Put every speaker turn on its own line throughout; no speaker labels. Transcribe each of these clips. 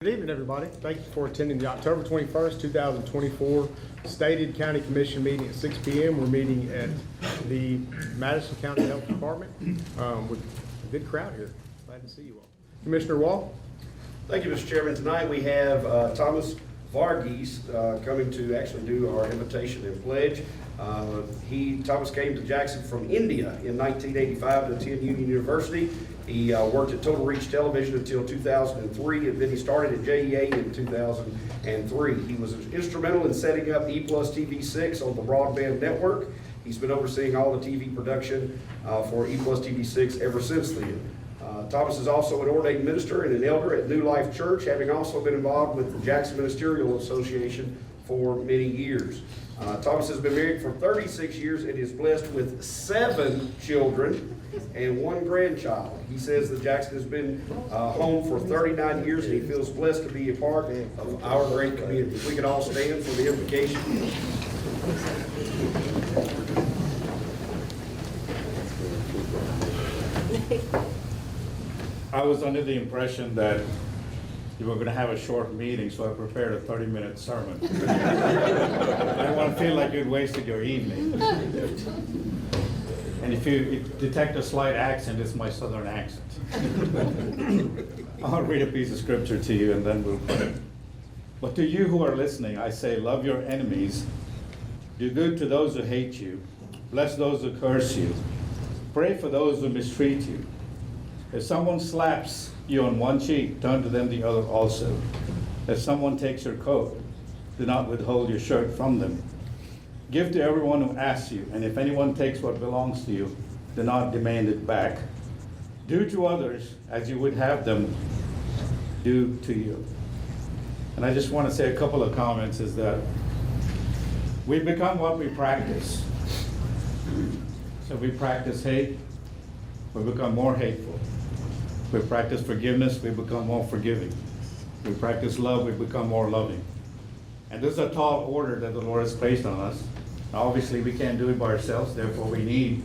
Good evening, everybody. Thank you for attending the October 21st, 2024 Stated County Commission meeting at 6 p.m. We're meeting at the Madison County Health Department with a good crowd here. Glad to see you all. Commissioner Wall.
Thank you, Mr. Chairman. Tonight we have Thomas Varghese coming to actually do our invitation and pledge. Thomas came to Jackson from India in 1985 to attend Union University. He worked at Total Reach Television until 2003, and then he started at JEA in 2003. He was instrumental in setting up E+ TV6 on the broadband network. He's been overseeing all the TV production for E+ TV6 ever since then. Thomas is also an ordained minister and an elder at New Life Church, having also been involved with the Jackson Ministerial Association for many years. Thomas has been married for 36 years and is blessed with 7 children and 1 grandchild. He says that Jackson has been home for 39 years and he feels blessed to be a part of our great community. If we could all stand for the invocation.
I was under the impression that you were going to have a short meeting, so I prepared a 30-minute sermon. I don't want to feel like you'd wasted your evening. And if you detect a slight accent, it's my southern accent. I'll read a piece of scripture to you and then we'll pray. But to you who are listening, I say, love your enemies, do good to those who hate you, bless those who curse you, pray for those who mistreat you. If someone slaps you on one cheek, turn to them the other also. If someone takes your coat, do not withhold your shirt from them. Give to everyone who asks you, and if anyone takes what belongs to you, do not demand it back. Do to others as you would have them do to you. And I just want to say a couple of comments is that we become what we practice. So we practice hate, we become more hateful. We practice forgiveness, we become more forgiving. We practice love, we become more loving. And this is a tall order that the Lord has placed on us. Now, obviously, we can't do it by ourselves, therefore we need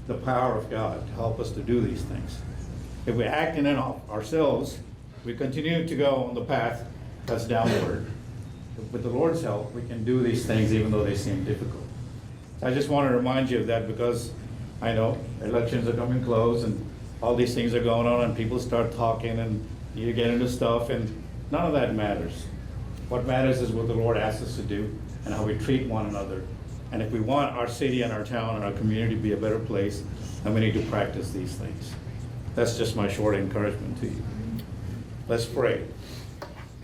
the power of God to help us to do these things. If we act in it ourselves, we continue to go on the path that's downward. With the Lord's help, we can do these things even though they seem difficult. So I just want to remind you of that because I know elections are coming close and all these things are going on and people start talking and you get into stuff and none of that matters. What matters is what the Lord asks us to do and how we treat one another. And if we want our city and our town and our community to be a better place, then we need to practice these things. That's just my short encouragement to you. Let's pray.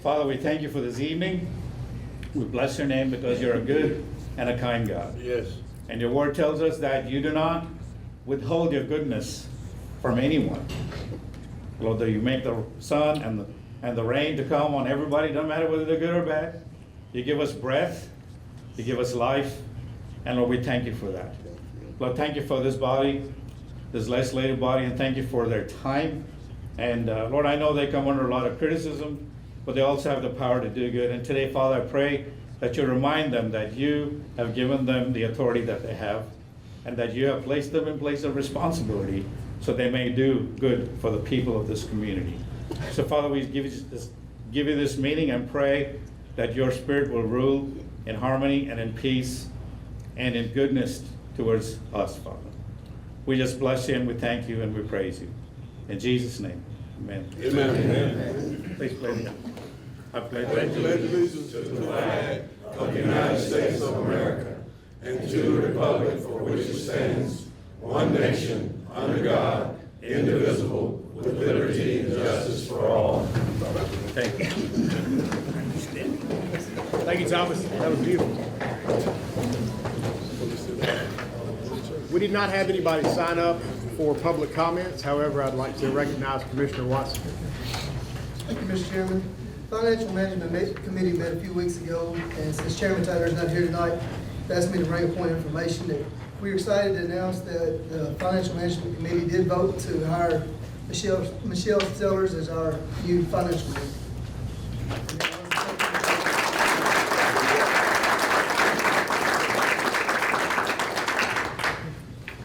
Father, we thank you for this evening. We bless your name because you're a good and a kind God.
Yes.
And your word tells us that you do not withhold your goodness from anyone. Lord, that you make the sun and the rain to come on everybody, no matter whether they're good or bad. You give us breath, you give us life, and Lord, we thank you for that. Lord, thank you for this body, this legislative body, and thank you for their time. And Lord, I know they come under a lot of criticism, but they also have the power to do good. And today, Father, I pray that you remind them that you have given them the authority that they have, and that you have placed them in place of responsibility so they may do good for the people of this community. So Father, we give you this meeting and pray that your spirit will rule in harmony and in peace and in goodness towards us, Father. We just bless you and we thank you and we praise you. In Jesus' name, amen.
Amen. Amen.
Please play the hymn. I pledge
allegiance to the flag of the United States of America and to the republic for which it stands, one nation, under God, indivisible, with liberty and justice for all.
Thank you.
Thank you, Thomas. That was beautiful. We did not have anybody sign up for public comments. However, I'd like to recognize Commissioner Watson.
Thank you, Mr. Chairman. Financial Management Committee met a few weeks ago, and since Chairman Taylor is not here tonight, they asked me to bring a point of information that we're excited to announce that the Financial Management Committee did vote to hire Michelle Sellers as our new financial manager.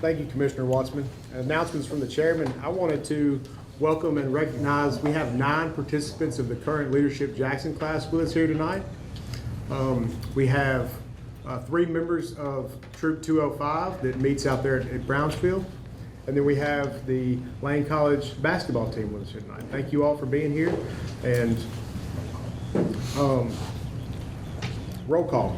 Thank you, Commissioner Watson. Announcements from the chairman. I wanted to welcome and recognize we have 9 participants of the current Leadership Jackson class with us here tonight. We have 3 members of Troop 205 that meets out there at Brownsfield. And then we have the Lane College basketball team with us here tonight. Thank you all for being here. And roll call.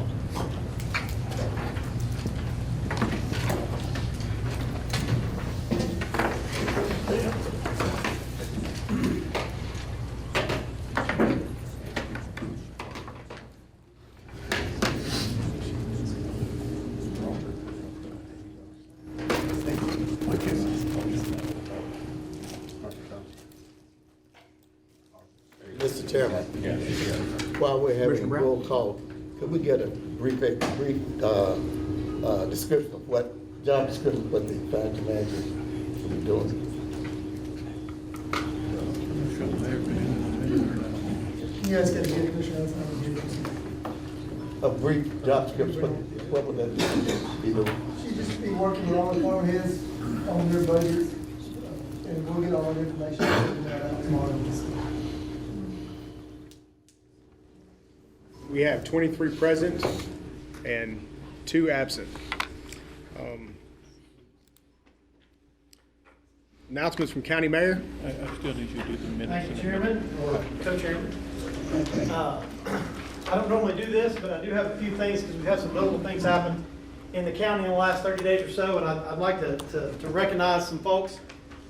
Mr. Chairman, while we're having a
Commissioner Brown?
roll call, could we get a brief description of what, job description of what the financial manager will be doing?
You guys gotta get it, Commissioner, that's not what
A brief job description, what would that be doing?
She just be working with all the department heads on their budgets, and we'll get all the information out tomorrow.
We have 23 present and 2 absent. Announcements from County Mayor.
I still need you to do the minutes.
Thank you, Chairman, or Co-Chairman. I don't normally do this, but I do have a few things because we've had some notable things happen in the county in the last 30 days or so, and I'd like to recognize some folks.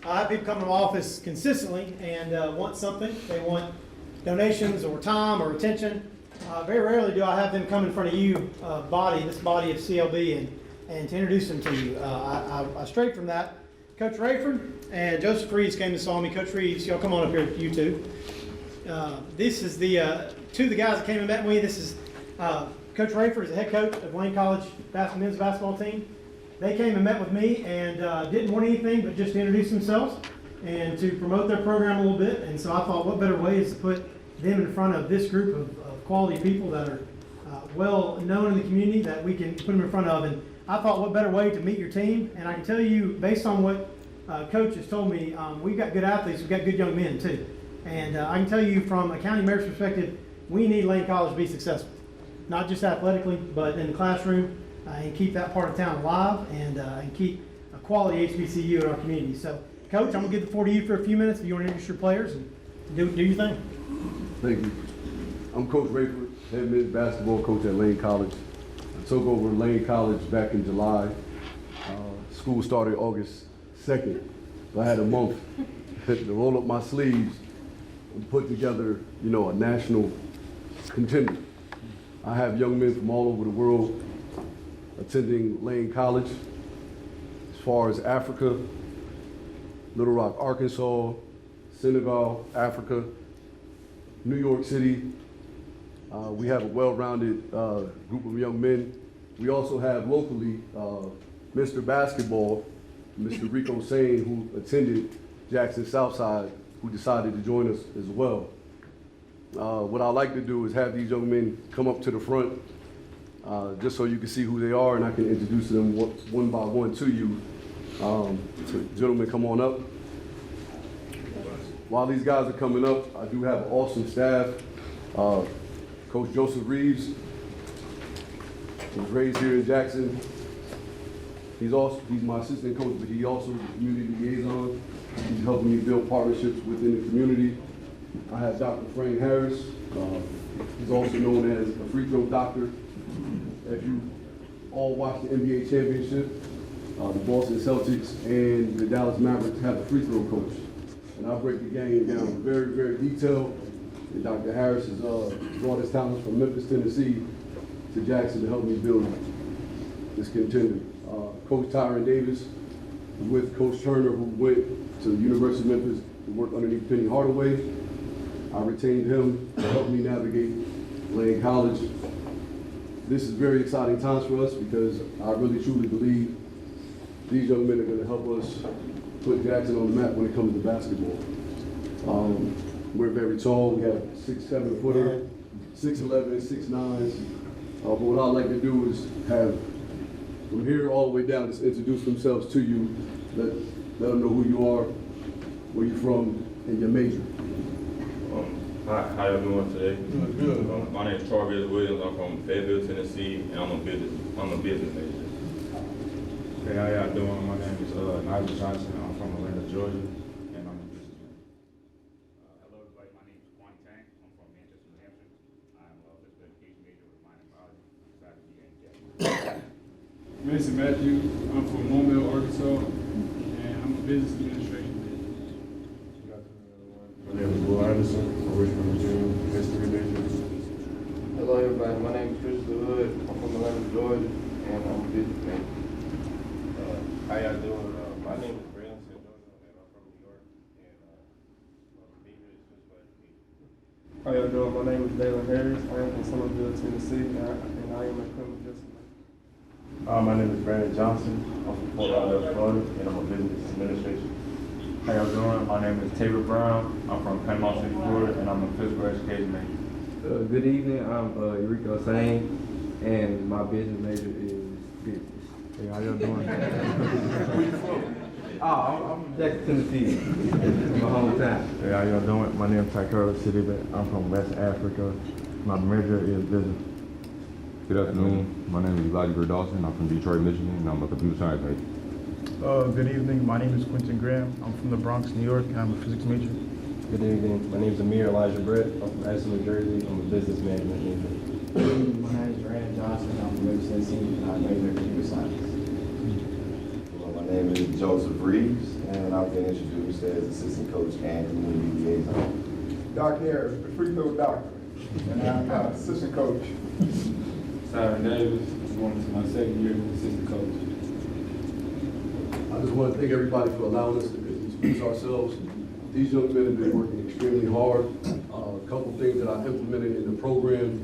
I have people come to my office consistently and want something. They want donations or time or attention. Very rarely do I have them come in front of you, this body of CLB, and to introduce them to you. I strayed from that. Coach Rayford and Joseph Reeves came and saw me. Coach Reeves, y'all come on up here, you two. This is the 2 of the guys that came and met me. This is Coach Rayford is the head coach of Lane College men's basketball team. They came and met with me and didn't want anything but just to introduce themselves and to promote their program a little bit. And so I thought, what better way is to put them in front of this group of quality people that are well known in the community that we can put them in front of. And I thought, what better way to meet your team? And I can tell you, based on what Coach has told me, we've got good athletes, we've got good young men too. And I can tell you from a county mayor's perspective, we need Lane College to be successful. Not just athletically, but in the classroom, and keep that part of town alive and keep a quality HBCU in our community. So, Coach, I'm going to give the floor to you for a few minutes if you want to introduce your players and do your thing.
Thank you. I'm Coach Rayford, head men's basketball coach at Lane College. I took over Lane College back in July. School started August 2nd. So I had a month to roll up my sleeves and put together, a national contender. I have young men from all over the world attending Lane College, as far as Africa, Little Rock, Arkansas, Senegal, Africa, New York City. We have a well-rounded group of young men. We also have locally Mr. Basketball, Mr. Rico Sane, who attended Jackson Southside, who decided to join us as well. What I like to do is have these young men come up to the front just so you can see who they are, and I can introduce them one by one to you. So gentlemen, come on up. While these guys are coming up, I do have an awesome staff. Coach Joseph Reeves was raised here in Jackson. He's my assistant coach, but he also is a community liaison. He's helping me build partnerships within the community. I have Dr. Frank Harris. He's also known as a free throw doctor. If you all watch the NBA championship, the Boston Celtics and the Dallas Mavericks have a free throw coach. And I break the game down very, very detailed. And Dr. Harris has brought his talents from Memphis, Tennessee to Jackson to help me build this contender. Coach Tyron Davis with Coach Turner, who went to the University of Memphis to work underneath Penny Hardaway. I retained him to help me navigate Lane College. This is very exciting times for us because I really truly believe these young men are going to help us put Jackson on the map when it comes to basketball. We're very tall. We have 6'7" footer, 6'11", 6'9". But what I like to do is have from here all the way down, just introduce themselves to you, let them know who you are. where you from, and your major.
Hi, how y'all doing today?
Doing good.
My name is Charles Williams. I'm from Fayetteville, Tennessee, and I'm a business major.
Hey, how y'all doing? My name is Nigel Johnson. I'm from Atlanta, Georgia, and I'm a businessman.
Hello, everybody. My name is Quan Tang. I'm from Manchester, New Hampshire. I'm a physical education major with minor in biology. I'm excited to be here in Jackson.
Mason Matthew. I'm from Mobile, Arkansas, and I'm a business administration major.
My name is Will Anderson from Richmond, Virginia, history major.
Hello, everybody. My name is Christopher Hood. I'm from Atlanta, Georgia, and I'm a business major.
How y'all doing? My name is Braylon Sandoza, and I'm from New York, and my major is physical education.
How y'all doing? My name is Dalen Harris. I am from Somerville, Tennessee, and I am a criminal justice major.
My name is Brandon Johnson. I'm from Fort Lauderdale, Florida, and I'm a business administration.
How y'all doing? My name is Tabor Brown. I'm from Panama City, Florida, and I'm a physical education major.
Good evening. I'm Eureka Sane, and my business major is business.
Hey, how y'all doing?
Where you from? I'm from Jackson, Tennessee. My hometown.
Hey, how y'all doing? My name is Taikara City, but I'm from West Africa. My major is business.
Good afternoon. My name is Elijah Dawson. I'm from Detroit, Michigan, and I'm a computer science major.
Good evening. My name is Quentin Graham. I'm from the Bronx, New York, and I'm a physics major.
Good evening. My name is Amir Elijah Brett. I'm from Madison, New Jersey. I'm a business management major.
My name is Brandon Johnson. I'm from Memphis, Tennessee, and I major in computer science.
My name is Joseph Reeves, and I've been introduced as assistant coach and community liaison.
Doc Harris, the free throw doctor, and I'm assistant coach.
Simon Davis. I'm going to my second year as assistant coach.
I just want to thank everybody for allowing us to introduce ourselves. These young men have been working extremely hard. A couple things that I implemented in the program.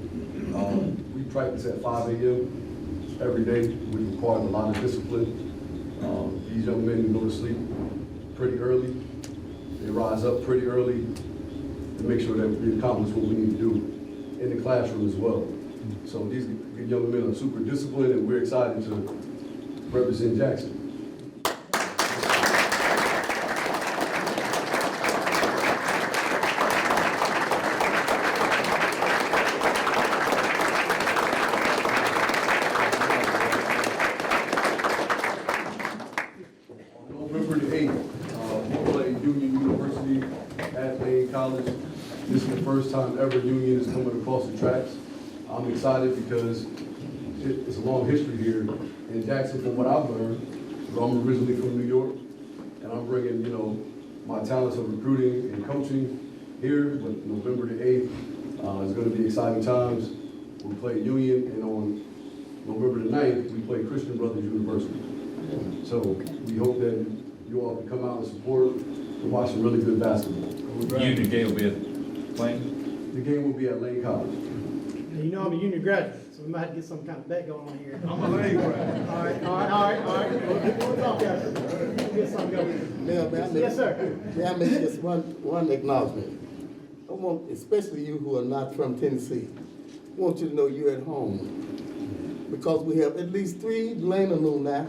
We practice at 5 a.m. every day, which requires a lot of discipline. These young men go to sleep pretty early. They rise up pretty early to make sure that we accomplish what we need to do in the classroom as well. So these young men are super disciplined, and we're excited to represent Jackson. November the 8th, we play Union University at Lane College. This is the first time ever Union is coming across the tracks. I'm excited because it's a long history here in Jackson. From what I've learned, I'm originally from New York, and I'm bringing, my talents of recruiting and coaching here. But November the 8th is going to be exciting times. We play Union, and on November the 9th, we play Christian Brothers University. So we hope that you all can come out and support and watch some really good basketball.
The game will be playing?
The game will be at Lane College.
Now, you know I'm a union graduate, so we might have to get some kind of bet going on here.
I'm a Lane graduate.
All right. We'll talk after. We'll get something going. Yes, sir.
May I make just one acknowledgement? I want, especially you who are not from Tennessee, I want you to know you're at home. Because we have at least 3 Lane alumni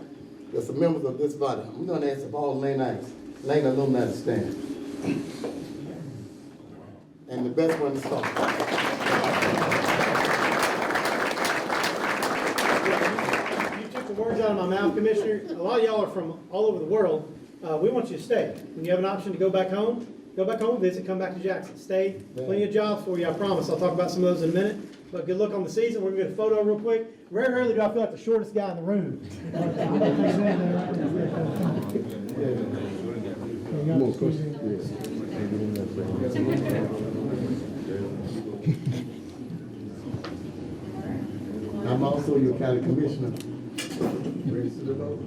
that's the members of this body. I'm going to ask if all Lane alumni to stand. And the best one to start.
You took the words out of my mouth, Commissioner. A lot of y'all are from all over the world. We want you to stay. When you have an option to go back home, visit, come back to Jackson. Stay. Plenty of jobs for you, I promise. I'll talk about some of those in a minute. But good luck on the season. We're going to get a photo real quick. Rarely do I feel like the shortest guy in the room.
I'm also your county commissioner. Ready to vote?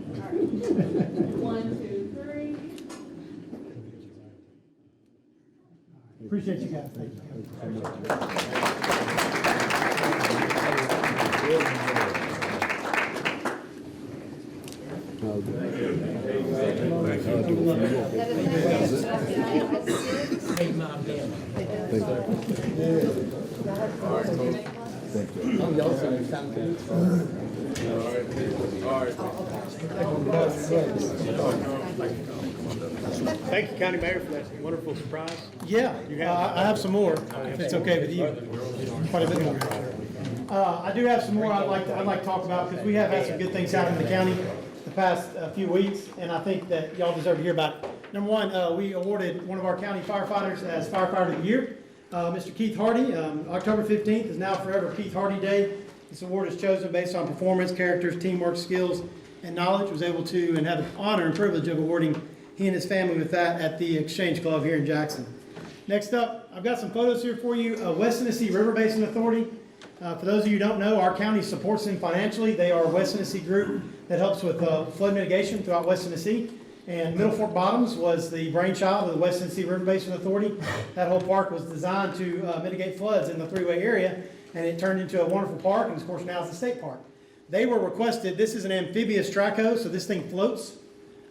1, 2, 3.
Appreciate you guys. Thank you.
Thank you. Oh, y'all said it's time
Thank you, County Mayor, for that wonderful surprise.
Yeah, I have some more, if it's okay with you. Quite a bit more. I do have some more I'd like to talk about, because we have had some good things happen in the county the past few weeks, and I think that y'all deserve to hear about it. Number one, we awarded one of our county firefighters as Firefighter of the Year, Mr. Keith Hardy. October 15th is now forever Keith Hardy Day. This award is chosen based on performance, characters, teamwork, skills, and knowledge. Was able to and have the honor and privilege of awarding he and his family with that at the Exchange Club here in Jackson. Next up, I've got some photos here for you. West Tennessee River Basin Authority. For those of you who don't know, our county supports them financially. They are a West Tennessee group that helps with flood mitigation throughout West Tennessee. And Middle Fork Bottoms was the brainchild of the West Tennessee River Basin Authority. That whole park was designed to mitigate floods in the three-way area, and it turned into a wonderful park, and of course now it's a state park. They were requested, this is an amphibious track hose, so this thing floats.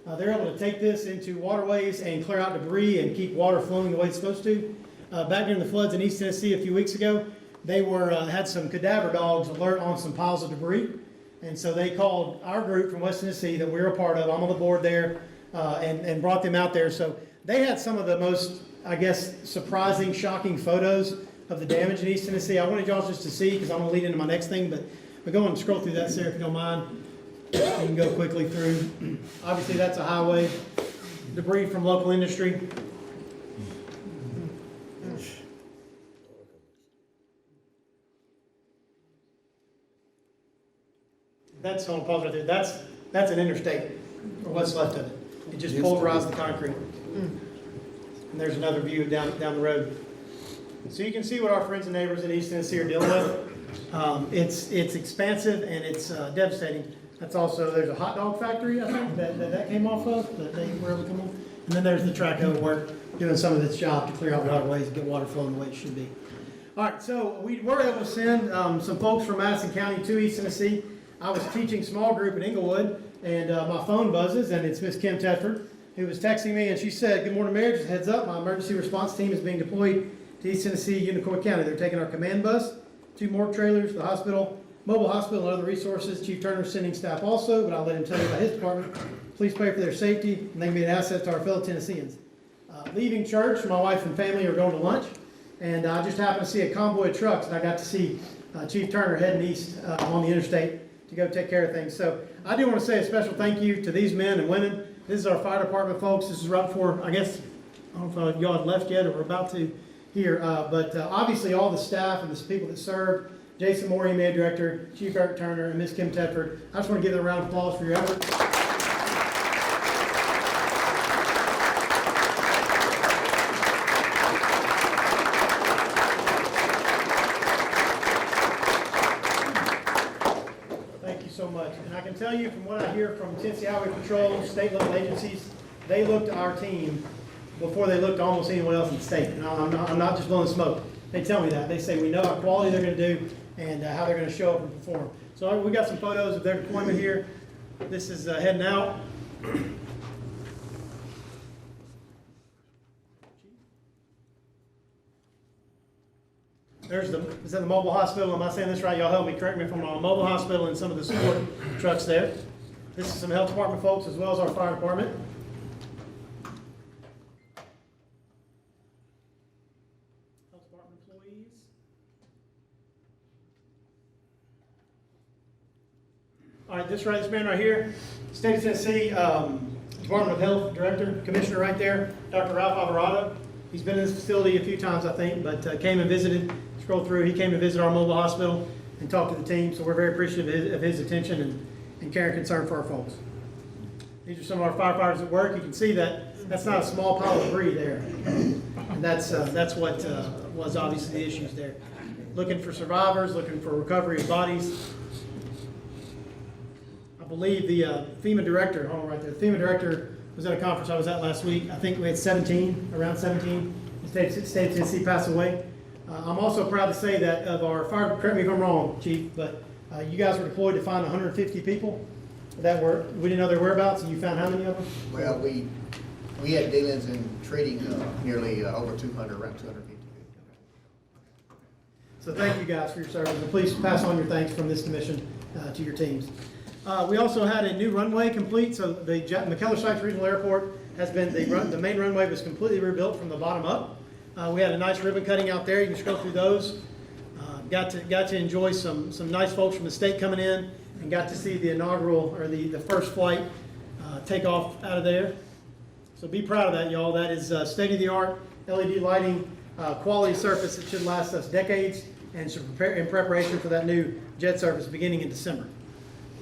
They're able to take this into waterways and clear out debris and keep water flowing the way it's supposed to. Back during the floods in East Tennessee a few weeks ago, they had some cadaver dogs alert on some piles of debris. And so they called our group from West Tennessee that we're a part of, I'm on the board there, and brought them out there. So they had some of the most, I guess, surprising, shocking photos of the damage in East Tennessee. I wanted y'all just to see, because I'm going to lead into my next thing, but go and scroll through that, Sarah, if you don't mind. You can go quickly through. Obviously, that's a highway. Debris from local industry. That's on pause right there. That's an interstate, or what's left of it. It just pulverized the concrete. And there's another view down the road. So you can see what our friends and neighbors in East Tennessee are dealing with. It's expansive and it's devastating. That's also, there's a hot dog factory, I think, that came off of, that they were able to come on. And then there's the track over work, doing some of its job to clear out waterways and get water flowing the way it should be. All right, so we were able to send some folks from Madison County to East Tennessee. I was teaching small group in Inglewood, and my phone buzzes, and it's Miss Kim Tedford, who was texting me, and she said, "Good morning, Mayor. Just a heads up, my emergency response team is being deployed to East Tennessee, Unicoi County. They're taking our command bus, 2 morgue trailers, the hospital, mobile hospital, and other resources. Chief Turner's sending staff also, but I'll let him tell you about his department. Please pray for their safety, and they can be an asset to our fellow Tennesseans." Leaving church, my wife and family are going to lunch, and I just happened to see a convoy of trucks, and I got to see Chief Turner heading east on the interstate to go take care of things. So I do want to say a special thank you to these men and women. This is our fire department folks. This is right before, I guess, I don't know if y'all had left yet or we're about to here, but obviously all the staff and the people that served, Jason Moore, EMA Director, Chief Eric Turner, and Miss Kim Tedford. I just want to give them a round of applause for your efforts. So much. And I can tell you from what I hear from Tennessee Highway Patrol, state level agencies, they look to our team before they look to almost anyone else in the state. And I'm not just blowing smoke. They tell me that. They say we know how quality they're going to do and how they're going to show up and perform. So we got some photos of their deployment here. This is heading out. Is that the mobile hospital? Am I saying this right? Y'all help me, correct me if I'm wrong. Mobile hospital and some of the support trucks there. This is some health department folks as well as our fire department. Health department employees. All right, this man right here, State of Tennessee Department of Health Director, Commissioner right there, Dr. Ralph Alvarado. He's been in this facility a few times, I think, but came and visited. Scroll through, he came to visit our mobile hospital and talked to the team, so we're very appreciative of his attention and care and concern for our folks. These are some of our firefighters at work. You can see that that's not a small pile of debris there. And that's what was obviously the issues there. Looking for survivors, looking for recovery of bodies. I believe the FEMA director, hold on right there, the FEMA director was at a conference I was at last week. I think we had around 17 in the state of Tennessee pass away. I'm also proud to say that of our fire, correct me if I'm wrong, Chief, but you guys were deployed to find 150 people that we didn't know their whereabouts, and you found how many of them?
Well, we had dealings in treating nearly over 200, around 250 people.
So thank you guys for your service, and please pass on your thanks from this commission to your teams. We also had a new runway complete, so the McKellar-Sykes Regional Airport has been, the main runway was completely rebuilt from the bottom up. We had a nice ribbon cutting out there. You can scroll through those. Got to enjoy some nice folks from the state coming in, and got to see the inaugural, or the first flight take off out of there. So be proud of that, y'all. That is state-of-the-art LED lighting, quality surface that should last us decades, and should prepare in preparation for that new jet service beginning in December.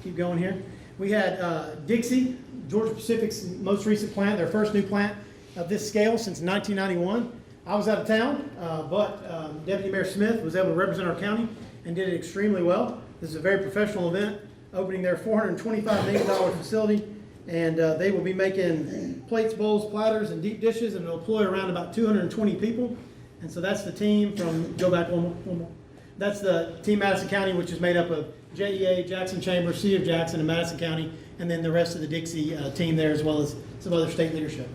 Keep going here. We had Dixie, Georgia Pacific's most recent plant, their first new plant of this scale since 1991. I was out of town, but Deputy Mayor Smith was able to represent our county and did it extremely well. This is a very professional event, opening their $425 million facility, and they will be making plates, bowls, platters, and deep dishes, and they'll employ around about 220 people. And so that's the team from, go back one more. That's the team Madison County, which is made up of JEA, Jackson Chamber, City of Jackson, and Madison County, and then the rest of the Dixie team there, as well as some other state leadership.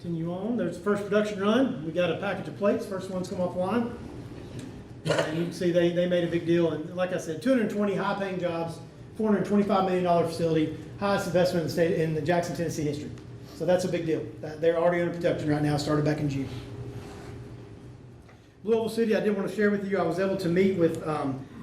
Continue on. There's the first production run. We got a package of plates. First ones come off the line. And you can see they made a big deal. And like I said, 220 high-paying jobs, $425 million facility, highest investment in the state in the Jackson, Tennessee history. So that's a big deal. They're already under production right now. Started back in June. Louisville City, I did want to share with you, I was able to meet with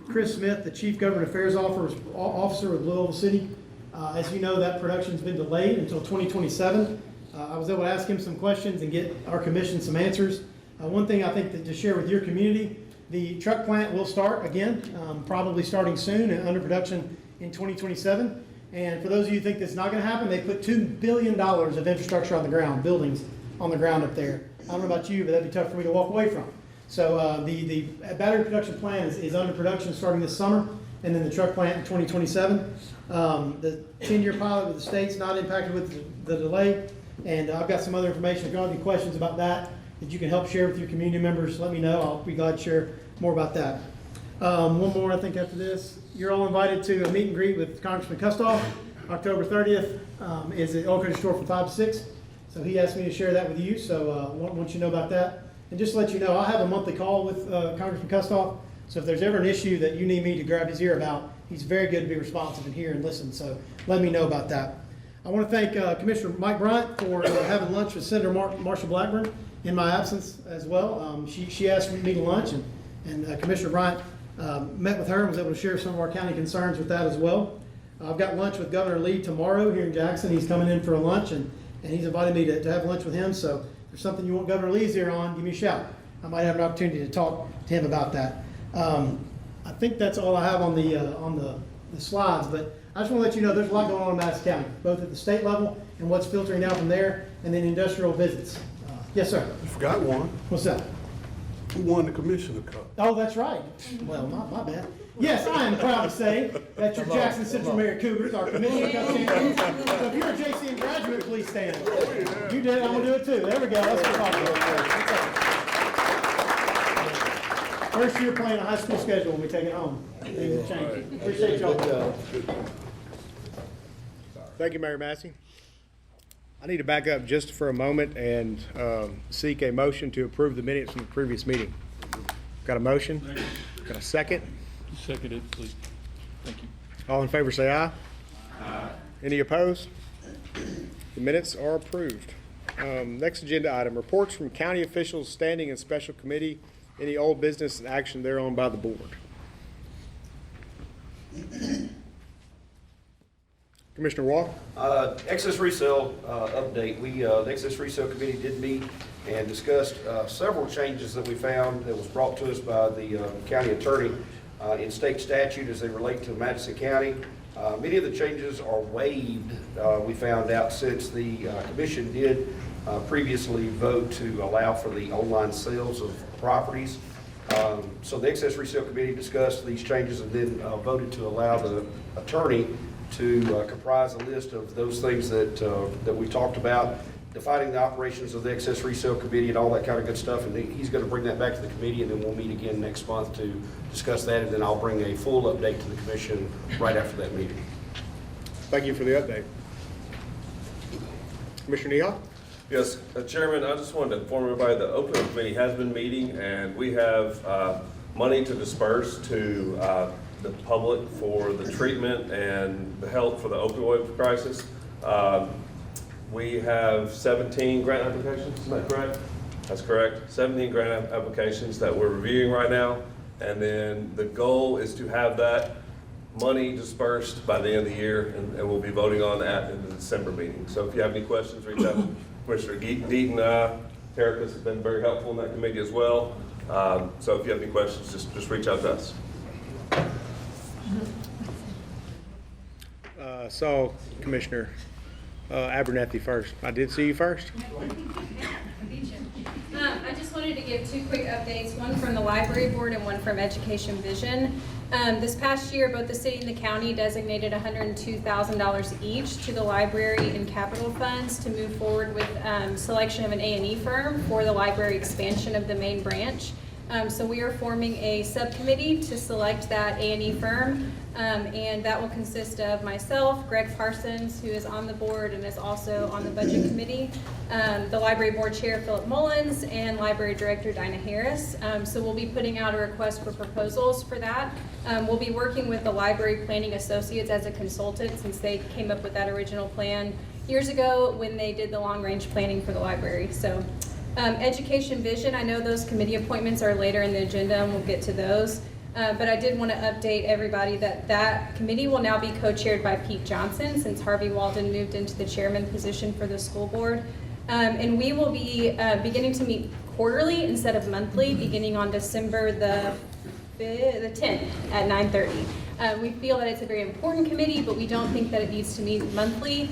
Chris Smith, the Chief Government Affairs Officer with Louisville City. As you know, that production's been delayed until 2027. I was able to ask him some questions and get our commission some answers. One thing I think that to share with your community, the truck plant will start again, probably starting soon and under production in 2027. And for those of you who think that's not going to happen, they put $2 billion of infrastructure on the ground, buildings on the ground up there. I don't know about you, but that'd be tough for me to walk away from. So the battery production plant is under production starting this summer, and then the truck plant in 2027. The 10-year pilot with the state's not impacted with the delay, and I've got some other information. If you have any questions about that you can help share with your community members, let me know. I'll be glad to share more about that. One more, I think, after this. You're all invited to a meet and greet with Congressman Kustoff. October 30th is at Oil Country Store from 5 to 6. So he asked me to share that with you, so want you to know about that. And just to let you know, I'll have a monthly call with Congressman Kustoff. So if there's ever an issue that you need me to grab his ear about, he's very good to be responsive and hear and listen. So let me know about that. I want to thank Commissioner Mike Bryant for having lunch with Senator Marsha Blackburn in my absence as well. She asked me to lunch, and Commissioner Bryant met with her and was able to share some of our county concerns with that as well. I've got lunch with Governor Lee tomorrow here in Jackson. He's coming in for a lunch, and he's invited me to have lunch with him. So if there's something you want Governor Lee's ear on, give me a shout. I might have an opportunity to talk to him about that. I think that's all I have on the slides, but I just want to let you know there's a lot going on in Madison County, both at the state level and what's filtering down from there, and then industrial visits. Yes, sir.
You forgot one.
What's that?
Who won the Commissioner Cup?
Oh, that's right. Well, my bad. Yes, I am proud to say that your Jackson Central Mayor Cougars are Commissioner Cup champions. So if you're a JCM graduate, please stand. You did it, I'm going to do it too. There we go. Let's go talk about it. First year playing a high school schedule when we take it home. Things have changed. Appreciate y'all.
Thank you, Mayor Massey. I need to back up just for a moment and seek a motion to approve the minutes from the previous meeting. Got a motion? Got a second?
Second it, please. Thank you.
All in favor say aye. Aye. Any opposed? The minutes are approved. Next agenda item, reports from county officials, standing and special committee, any old business and action thereon by the board. Commissioner Walk.
Excess resale update. The excess resale committee did meet and discussed several changes that we found that was brought to us by the county attorney in state statute as they relate to Madison County. Many of the changes are waived, we found out, since the commission did previously vote to allow for the online sales of properties. So the excess resale committee discussed these changes and then voted to allow the attorney to comprise a list of those things that we talked about, defining the operations of the excess resale committee and all that kind of good stuff. And he's going to bring that back to the committee, and then we'll meet again next month to discuss that. And then I'll bring a full update to the commission right after that meeting.
Thank you for the update. Commissioner Neal?
Yes, Chairman, I just wanted to inform everybody the open committee has been meeting, and we have money to disperse to the public for the treatment and the help for the opioid crisis. We have 17 grant applications, is that correct? That's correct. 17 grant applications that we're reviewing right now. And then the goal is to have that money dispersed by the end of the year, and we'll be voting on that in the December meeting. So if you have any questions, reach out to Commissioner Deaton. Terica's has been very helpful in that committee as well. So if you have any questions, just reach out to us.
So Commissioner Abernathy first. I did see you first.
I just wanted to give two quick updates, one from the library board and one from Education Vision. This past year, both the city and the county designated $102,000 each to the library and capital funds to move forward with selection of an A&E firm for the library expansion of the main branch. So we are forming a subcommittee to select that A&E firm, and that will consist of myself, Greg Parsons, who is on the board and is also on the budget committee, the library board chair, Philip Mullins, and library director, Dinah Harris. So we'll be putting out a request for proposals for that. We'll be working with the Library Planning Associates as a consultant, since they came up with that original plan years ago when they did the long-range planning for the library. So. Education Vision, I know those committee appointments are later in the agenda and we'll get to those. But I did want to update everybody that that committee will now be co-chaired by Pete Johnson, since Harvey Walden moved into the chairman position for the school board. And we will be beginning to meet quarterly instead of monthly, beginning on December the 10th at 9:30. We feel that it's a very important committee, but we don't think that it needs to meet monthly,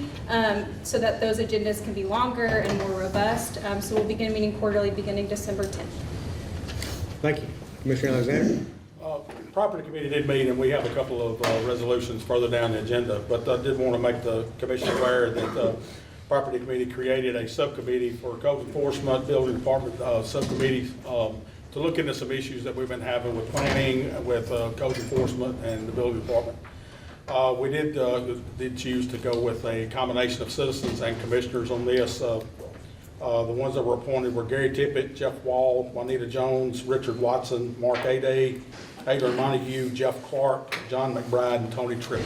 so that those agendas can be longer and more robust. So we'll begin meeting quarterly beginning December 10th.
Thank you. Commissioner Alexander?
Property Committee did meet, and we have a couple of resolutions further down the agenda, but I did want to make the commission aware that the Property Committee created a subcommittee for code enforcement, building department subcommittees, to look into some issues that we've been having with planning, with code enforcement and the building department. We did choose to go with a combination of citizens and commissioners on this. The ones that were appointed were Gary Tippett, Jeff Wall, Juanita Jones, Richard Watson, Mark Aday, Adrian Montague, Jeff Clark, John McBride, and Tony Tripp.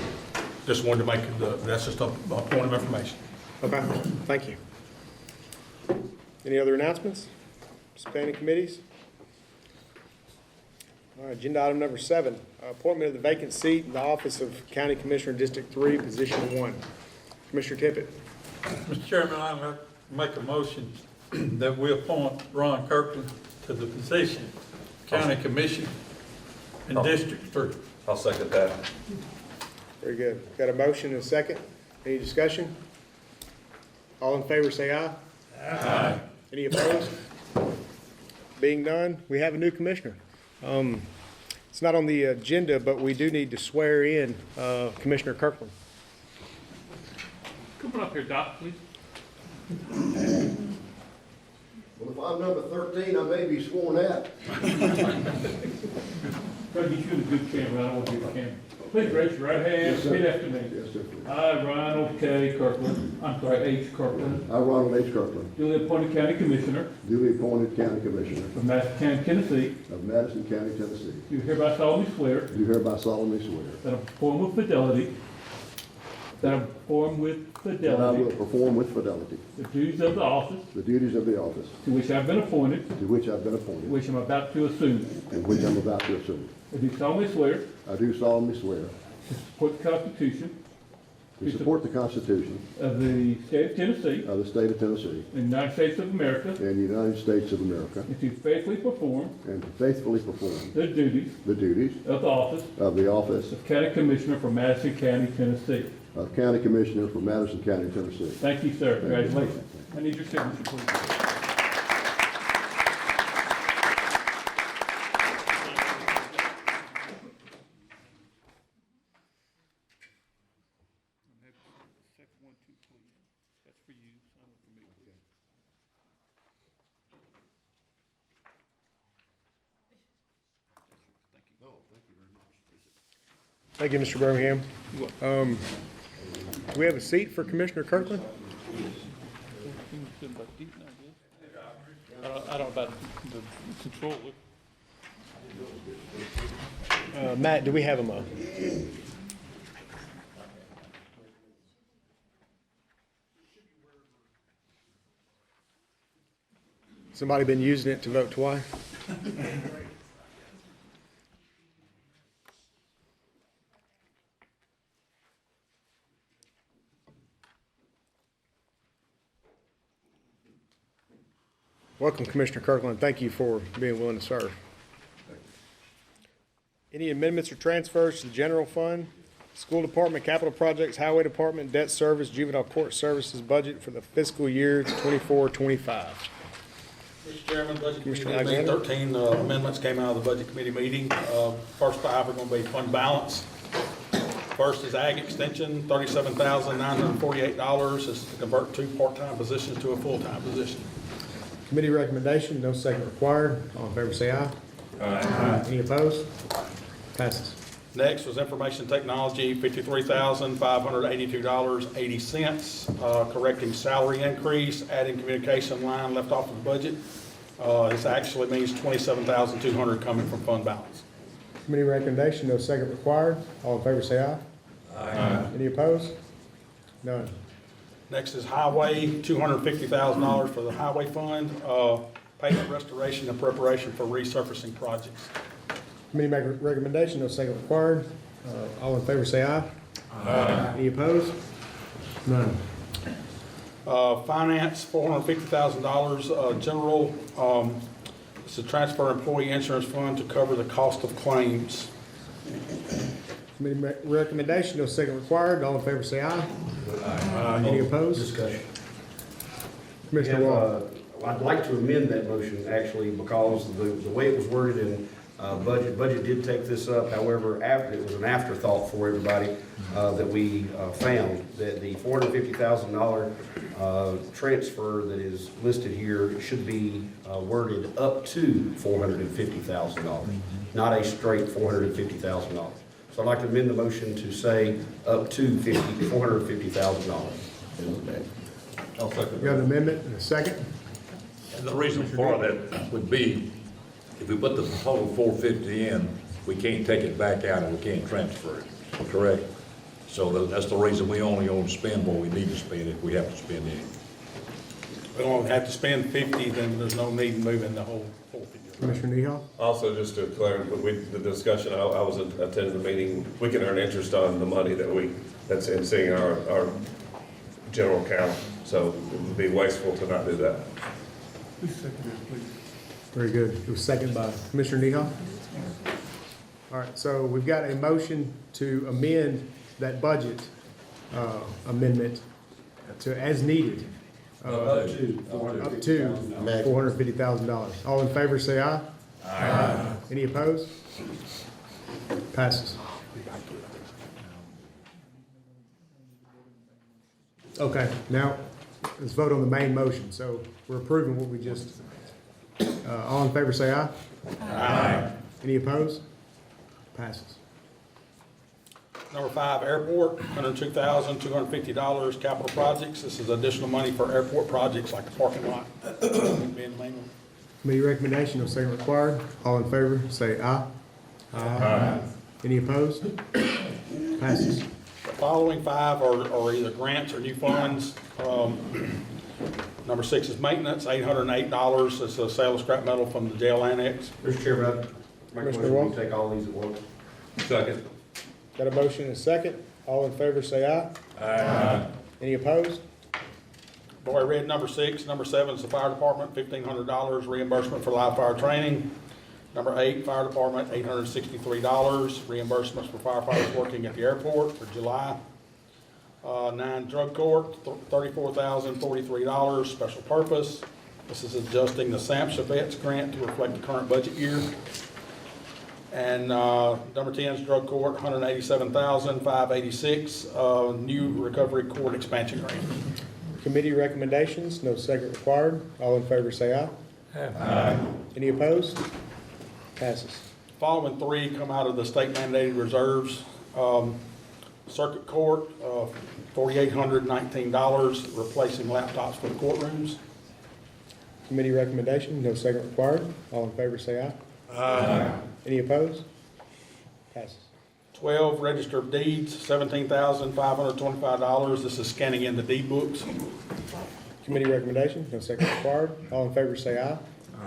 Just wanted to make that's just a point of information.
Okay, thank you. Any other announcements? Expanding committees? All right, agenda item number 7, appointment of the vacant seat in the office of County Commissioner District 3, Position 1. Commissioner Tippett.
Mr. Chairman, I'm going to make a motion that we appoint Ron Kirkland to the position County Commissioner in District 3.
I'll second that.
Very good. Got a motion and a second. Any discussion? All in favor say aye. Aye. Any opposed? Being none, we have a new commissioner. It's not on the agenda, but we do need to swear in Commissioner Kirkland.
Come on up here, Doc, please.
Well, if I'm number 13, I may be sworn out.
Try to get you in a good camera. I don't want to get a camera. Please raise your right hand. Repeat after me.
Yes, sir.
I, Ronald K. Kirkland, I'm sorry, H. Kirkland,
I, Ronald H. Kirkland,
duly appointed County Commissioner
duly appointed County Commissioner
of Madison County, Tennessee,
of Madison County, Tennessee,
do hereby solemnly swear
do hereby solemnly swear
that I will perform with fidelity,
that I will perform with fidelity
the duties of the office
the duties of the office
to which I have been appointed,
to which I've been appointed,
which I'm about to assume.
and which I'm about to assume.
I do solemnly swear
I do solemnly swear
to support the Constitution
to support the Constitution
of the State of Tennessee,
of the State of Tennessee,
and the United States of America,
and the United States of America,
and to faithfully perform
and to faithfully perform
the duties
of the office
of County Commissioner for Madison County, Tennessee.
of County Commissioner for Madison County, Tennessee.
Thank you, sir.
Thank you.
Congratulations. I need your signature, please.
Thank you, Mr. Birmingham. Do we have a seat for Commissioner Kirkland?
I don't know about the controller.
Matt, do we have a mo? Somebody been using it to vote twice? Welcome, Commissioner Kirkland. Thank you for being willing to serve. Any amendments or transfers to the general fund, school department, capital projects, highway department, debt service, juvenile court services budget for the fiscal year 24-25?
Mr. Chairman, Budget Committee
Commissioner
made
Alexander?
13 amendments came out of the Budget Committee meeting. First 5 are going to be fund balance. First is ag extension, $37,948. This is to convert 2 part-time positions to a full-time position.
Committee recommendation, no second required. All in favor, say aye. Aye. Any opposed? Passes.
Next was information technology, $53,582.80, correcting salary increase, adding communication line left off of the budget. This actually means $27,200 coming from fund balance.
Committee recommendation, no second required. All in favor, say aye. Aye. Any opposed? None.
Next is highway, $250,000 for the highway fund, pavement restoration and preparation for resurfacing projects.
Committee make a recommendation, no second required. All in favor, say aye. Aye. Any opposed? None.
Finance, $450,000, general, it's a transfer employee insurance fund to cover the cost of claims.
Committee recommendation, no second required. All in favor, say aye. Aye. Any opposed?
Discussion.
Commissioner Wall.
I'd like to amend that motion, actually, because the way it was worded in budget did take this up. However, it was an afterthought for everybody that we found that the $450,000 transfer that is listed here should be worded up to $450,000, not a straight $450,000. So I'd like to amend the motion to say up to $450,000.
You have an amendment and a second?
And the reason for that would be, if we put the total 450 in, we can't take it back out and we can't transfer it, correct? So that's the reason we only spend what we need to spend if we have to spend any.
We don't have to spend 50, then there's no need in moving the whole 450.
Commissioner Nehal?
Also, just to clarify, the discussion, I was attending the meeting, we can earn interest on the money that's in seeing our general account, so it would be wasteful to not do that.
Very good. It was seconded by Commissioner Nehal. All right, so we've got a motion to amend that budget amendment to as needed. Up to $450,000. All in favor, say aye. Aye. Any opposed? Passes. Okay, now let's vote on the main motion. So we're approving what we just, all in favor, say aye. Aye. Any opposed? Passes.
Number 5, airport, $102,250, capital projects. This is additional money for airport projects like the parking lot.
Committee recommendation, no second required. All in favor, say aye. Aye. Any opposed? Passes.
The following 5 are either grants or new funds. Number 6 is maintenance, $808. It's a sale of scrap metal from the jail annex.
Mr. Chairman,
Commissioner Wall?
take all these at once.
Second.
Got a motion and a second. All in favor, say aye. Aye. Any opposed?
Boy, I read number 6. Number 7 is the fire department, $1,500 reimbursement for live fire training. Number 8, fire department, $863 reimbursements for firefighters working at the airport for July. 9, drug court, $34,043 special purpose. This is adjusting the SAMHSA vets grant to reflect the current budget year. And number 10 is drug court, $187,586, new recovery court expansion grant.
Committee recommendations, no second required. All in favor, say aye. Aye. Any opposed? Passes.
Following 3 come out of the state mandated reserves. Circuit court, $4,819, replacing laptops for the courtrooms.
Committee recommendation, no second required. All in favor, say aye. Aye. Any opposed? Passes.
12, register of deeds, $17,525. This is scanning in the deed books.
Committee recommendation, no second required. All in favor say aye.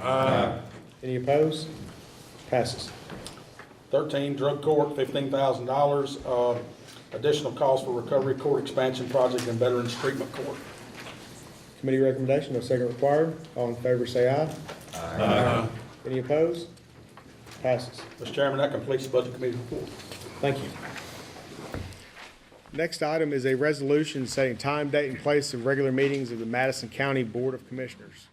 Aye.
Any opposed? Passes.
13, drug court, $15,000. Additional cost for recovery court expansion project and veterans treatment court.
Committee recommendation, no second required. All in favor say aye.
Aye.
Any opposed? Passes.
Mr. Chairman, that completes the budget committee report.
Thank you. Next item is a resolution setting time, date, and place of regular meetings of the Madison County Board of Commissioners.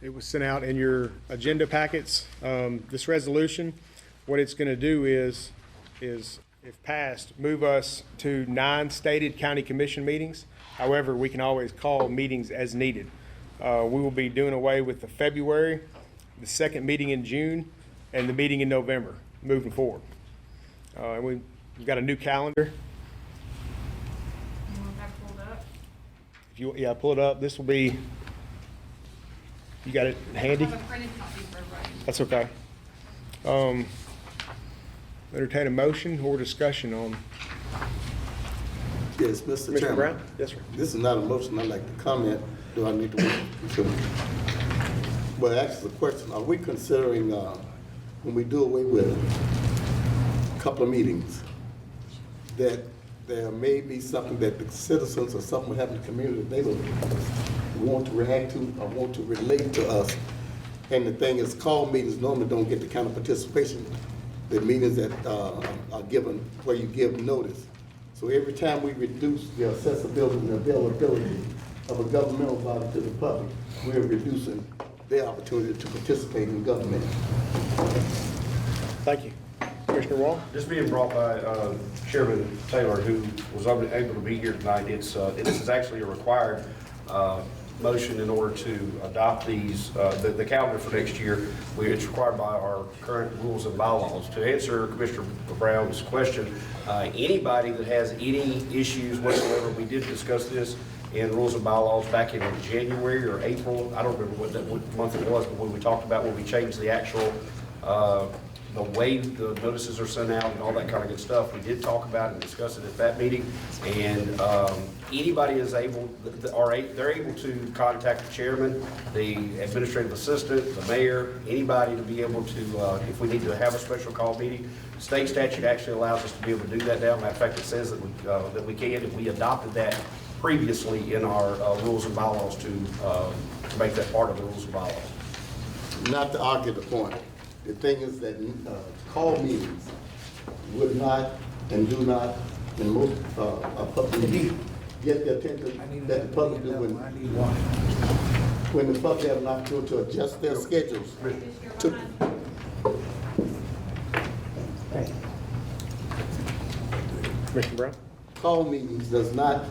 It was sent out in your agenda packets. This resolution, what it's going to do is, if passed, move us to 9 stated county commission meetings. However, we can always call meetings as needed. We will be doing away with the February, the second meeting in June, and the meeting in November, moving forward. And we've got a new calendar.
You want that pulled up?
If you, yeah, pull it up. This will be, you got it handy?
I have a printed copy for everybody.
That's okay. Entertain a motion or discussion on.
Yes, Mr.
Mr.
Chairman.
Brown? Yes, sir.
This is not a motion, I'd like to comment. Do I need to wait? But actually, the question, are we considering, when we do away with a couple of meetings, that there may be something that the citizens or something we have in the community that they would want to react to or want to relate to us? And the thing is, call meetings normally don't get the kind of participation that meetings that are given, where you give notice. So every time we reduce the accessibility and availability of a governmental body to the public, we're reducing their opportunity to participate in government.
Thank you. Commissioner Wall?
This being brought by Chairman Taylor, who was unable to be here tonight. This is actually a required motion in order to adopt these, the calendar for next year. It's required by our current rules and bylaws. To answer Commissioner Brown's question, anybody that has any issues whatsoever, we did discuss this in rules and bylaws back in January or April. I don't remember what month it was, but when we talked about when we changed the actual the way the notices are sent out and all that kind of good stuff. We did talk about it and discuss it at that meeting. And anybody is able, they're able to contact the chairman, the administrative assistant, the mayor, anybody to be able to, if we need to have a special call meeting. State statute actually allows us to be able to do that now. Matter of fact, it says that we can, and we adopted that previously in our rules and bylaws to make that part of the rules and bylaws.
Not to argue the point. The thing is that call meetings would not and do not, in most public, get the attention that the public do when the public have an opportunity to adjust their schedules.
Commissioner Brown?
Call meetings does not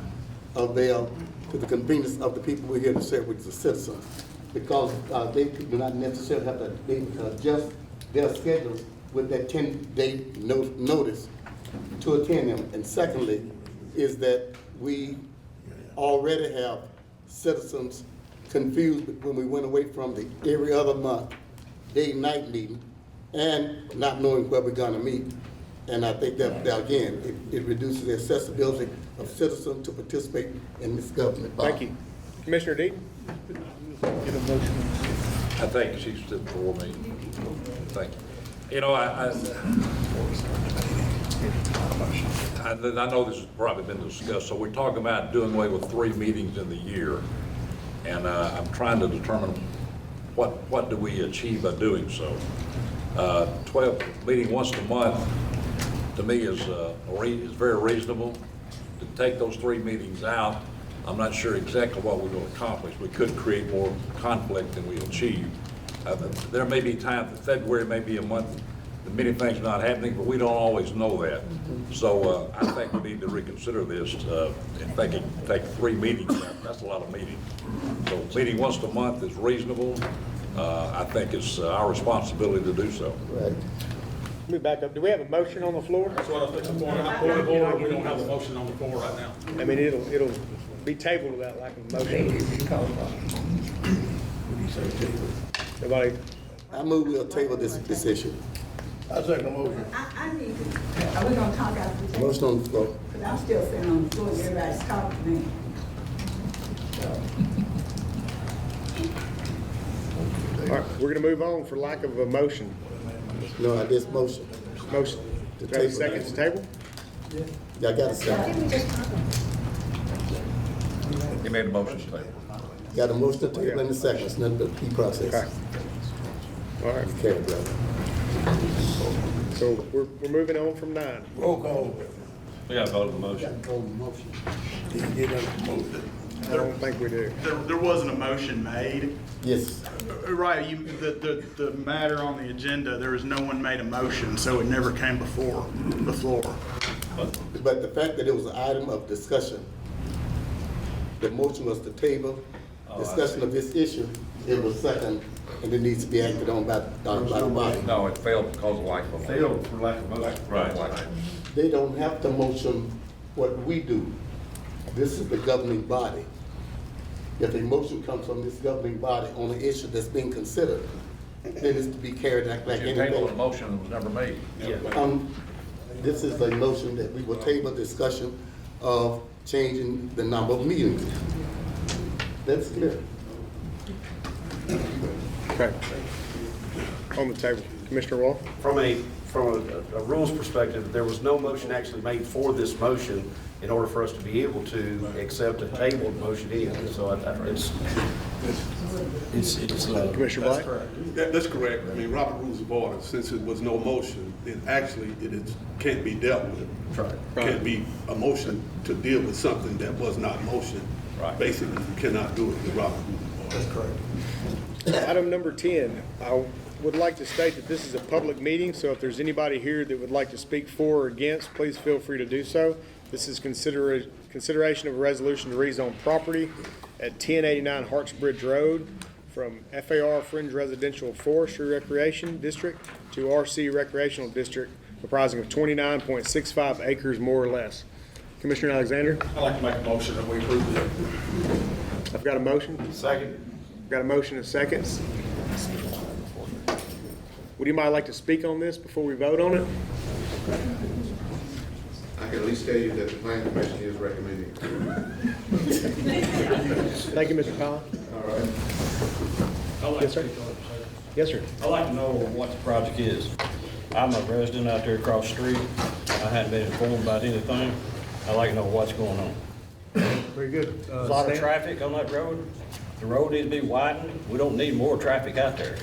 avail to the convenience of the people we're here to serve, which is the citizens, because they do not necessarily have to adjust their schedules with that 10-day notice to attend them. And secondly, is that we already have citizens confused when we went away from the every other month day-night meeting and not knowing where we're gonna meet. And I think that again, it reduces the accessibility of citizens to participate in this government body.
Thank you. Commissioner Deaton?
I think she stood for me. Thank you. You know, I know this has probably been discussed, so we're talking about doing away with 3 meetings in the year. And I'm trying to determine what do we achieve by doing so. 12 meeting once a month, to me, is very reasonable. To take those 3 meetings out, I'm not sure exactly what we will accomplish. We could create more conflict than we achieve. There may be times that February may be a month that many things are not happening, but we don't always know that. So I think we need to reconsider this and take 3 meetings out. That's a lot of meetings. So meeting once a month is reasonable. I think it's our responsibility to do so.
Right.
Let me back up. Do we have a motion on the floor?
That's what I was thinking. Point of order, we don't have a motion on the floor right now.
I mean, it'll be tabled without lack of a motion. Nobody,
I move we'll table this issue.
I second the motion.
I need to, are we gonna talk after this?
Motion on the floor.
Because I'm still sitting on the floor, everybody's talking to me.
All right, we're gonna move on for lack of a motion.
No, I just motion.
Motion.
To
Do I have a
table.
second to table?
Yeah, I got a second.
He made a motion to table.
Got a motion to table in the second, it's nothing but key process.
Okay. All right,
Okay, brother.
so we're moving on from 9.
Roll call.
We got to vote on the motion.
I don't think we do.
There wasn't a motion made.
Yes.
Right, the matter on the agenda, there was no one made a motion, so it never came before the floor.
But the fact that it was an item of discussion, the motion was to table discussion of this issue, it was second, and it needs to be acted on by the body.
No, it failed because of lack of a motion.
Failed for lack of motion.
Right.
They don't have to motion what we do. This is the governing body. If a motion comes from this governing body on an issue that's being considered, then it's to be carried like
You tabled a
anything.
motion that was never made.
This is a motion that we will table discussion of changing the number of meetings. That's clear.
Okay. On the table. Commissioner Wall?
From a rules perspective, there was no motion actually made for this motion in order for us to be able to accept a tabled motion anyway. So it's
Commissioner Black?
That's correct. I mean, Robert Rules of Order, since it was no motion, then actually can't be dealt with.
Right.
Can't be a motion to deal with something that was not motion.
Right.
Basically, you cannot do it with Robert Rules of Order.
That's correct.
Item number 10, I would like to state that this is a public meeting, so if there's anybody here that would like to speak for or against, please feel free to do so. This is consideration of a resolution to rezone property at 1089 Hartsbridge Road from FAR Fringe Residential Forestry Recreation District to RC Recreational District, comprising of 29.65 acres more or less. Commissioner Alexander?
I'd like to make a motion that we approve it.
I've got a motion.
Second.
Got a motion and a second. Would anybody like to speak on this before we vote on it?
I can at least tell you that the planning commission is recommending.
Thank you, Mr. Collins.
All right.
Yes, sir. Yes, sir.
I'd like to know what the project is. I'm a resident out there across the street. I hadn't been informed about anything. I'd like to know what's going on.
Very good.
There's a lot of traffic on that road. The road needs to be widened. We don't need more traffic out there.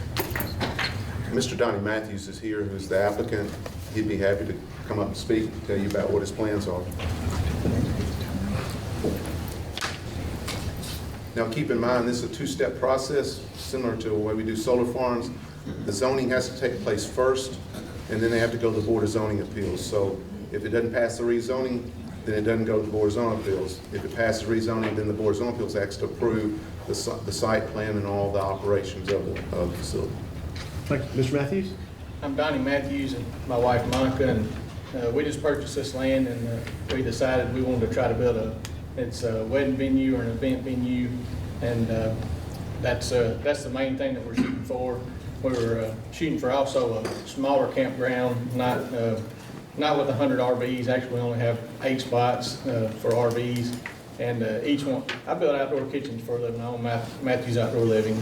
Mr. Donnie Matthews is here, who's the applicant. He'd be happy to come up and speak, tell you about what his plans are. Now, keep in mind, this is a two-step process, similar to the way we do solar farms. The zoning has to take place first, and then they have to go to the Board of Zoning Appeals. So if it doesn't pass the rezoning, then it doesn't go to the Board of Zoning Appeals. If it passes rezoning, then the Board of Zoning Appeals has to approve the site plan and all the operations of the facility.
Thank you. Mr. Matthews?
I'm Donnie Matthews and my wife Monica, and we just purchased this land, and we decided we wanted to try to build it's a wedding venue or an event venue, and that's the main thing that we're shooting for. We're shooting for also a smaller campground, not with 100 RVs. Actually, we only have 8 spots for RVs, and each one. I build outdoor kitchens for a living. I own Matthews Outdoor Living.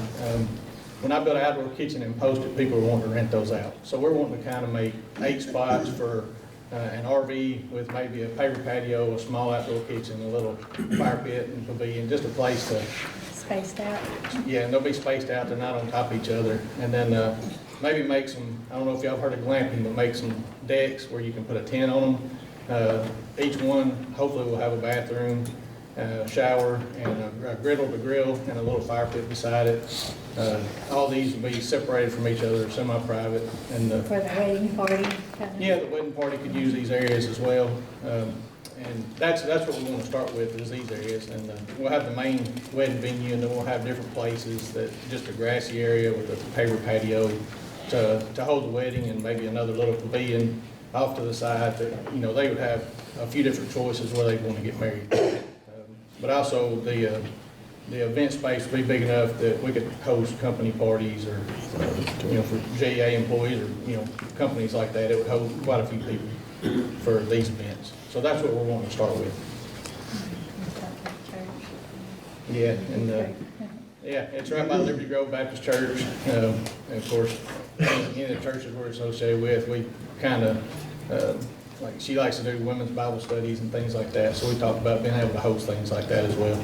When I built an outdoor kitchen and posted, people were wanting to rent those out. So we're wanting to kind of make 8 spots for an RV with maybe a paper patio, a small outdoor kitchen, a little fire pit and pavilion, just a place to.
Spaced out.
Yeah, and they'll be spaced out, they're not on top of each other. And then maybe make some, I don't know if y'all heard of glamping, but make some decks where you can put a tent on them. Each one hopefully will have a bathroom, shower, and a griddle to grill, and a little fire pit beside it. All these will be separated from each other, semi-private. And
For the wedding party.
yeah, the wedding party could use these areas as well. And that's what we want to start with, is these areas. And we'll have the main wedding venue, and then we'll have different places, that just a grassy area with a paper patio to hold the wedding, and maybe another little pavilion off to the side that, you know, they would have a few different choices where they want to get married. But also the the event space would be big enough that we could host company parties or, for JEA employees or, companies like that. It would hold quite a few people for these events. So that's what we're wanting to start with. Yeah, and, it's right by Liberty Grove Baptist Church. And of course, any of the churches we're associated with, we kind of, like, she likes to do women's Bible studies and things like that. So we talked about being able to host things like that as well.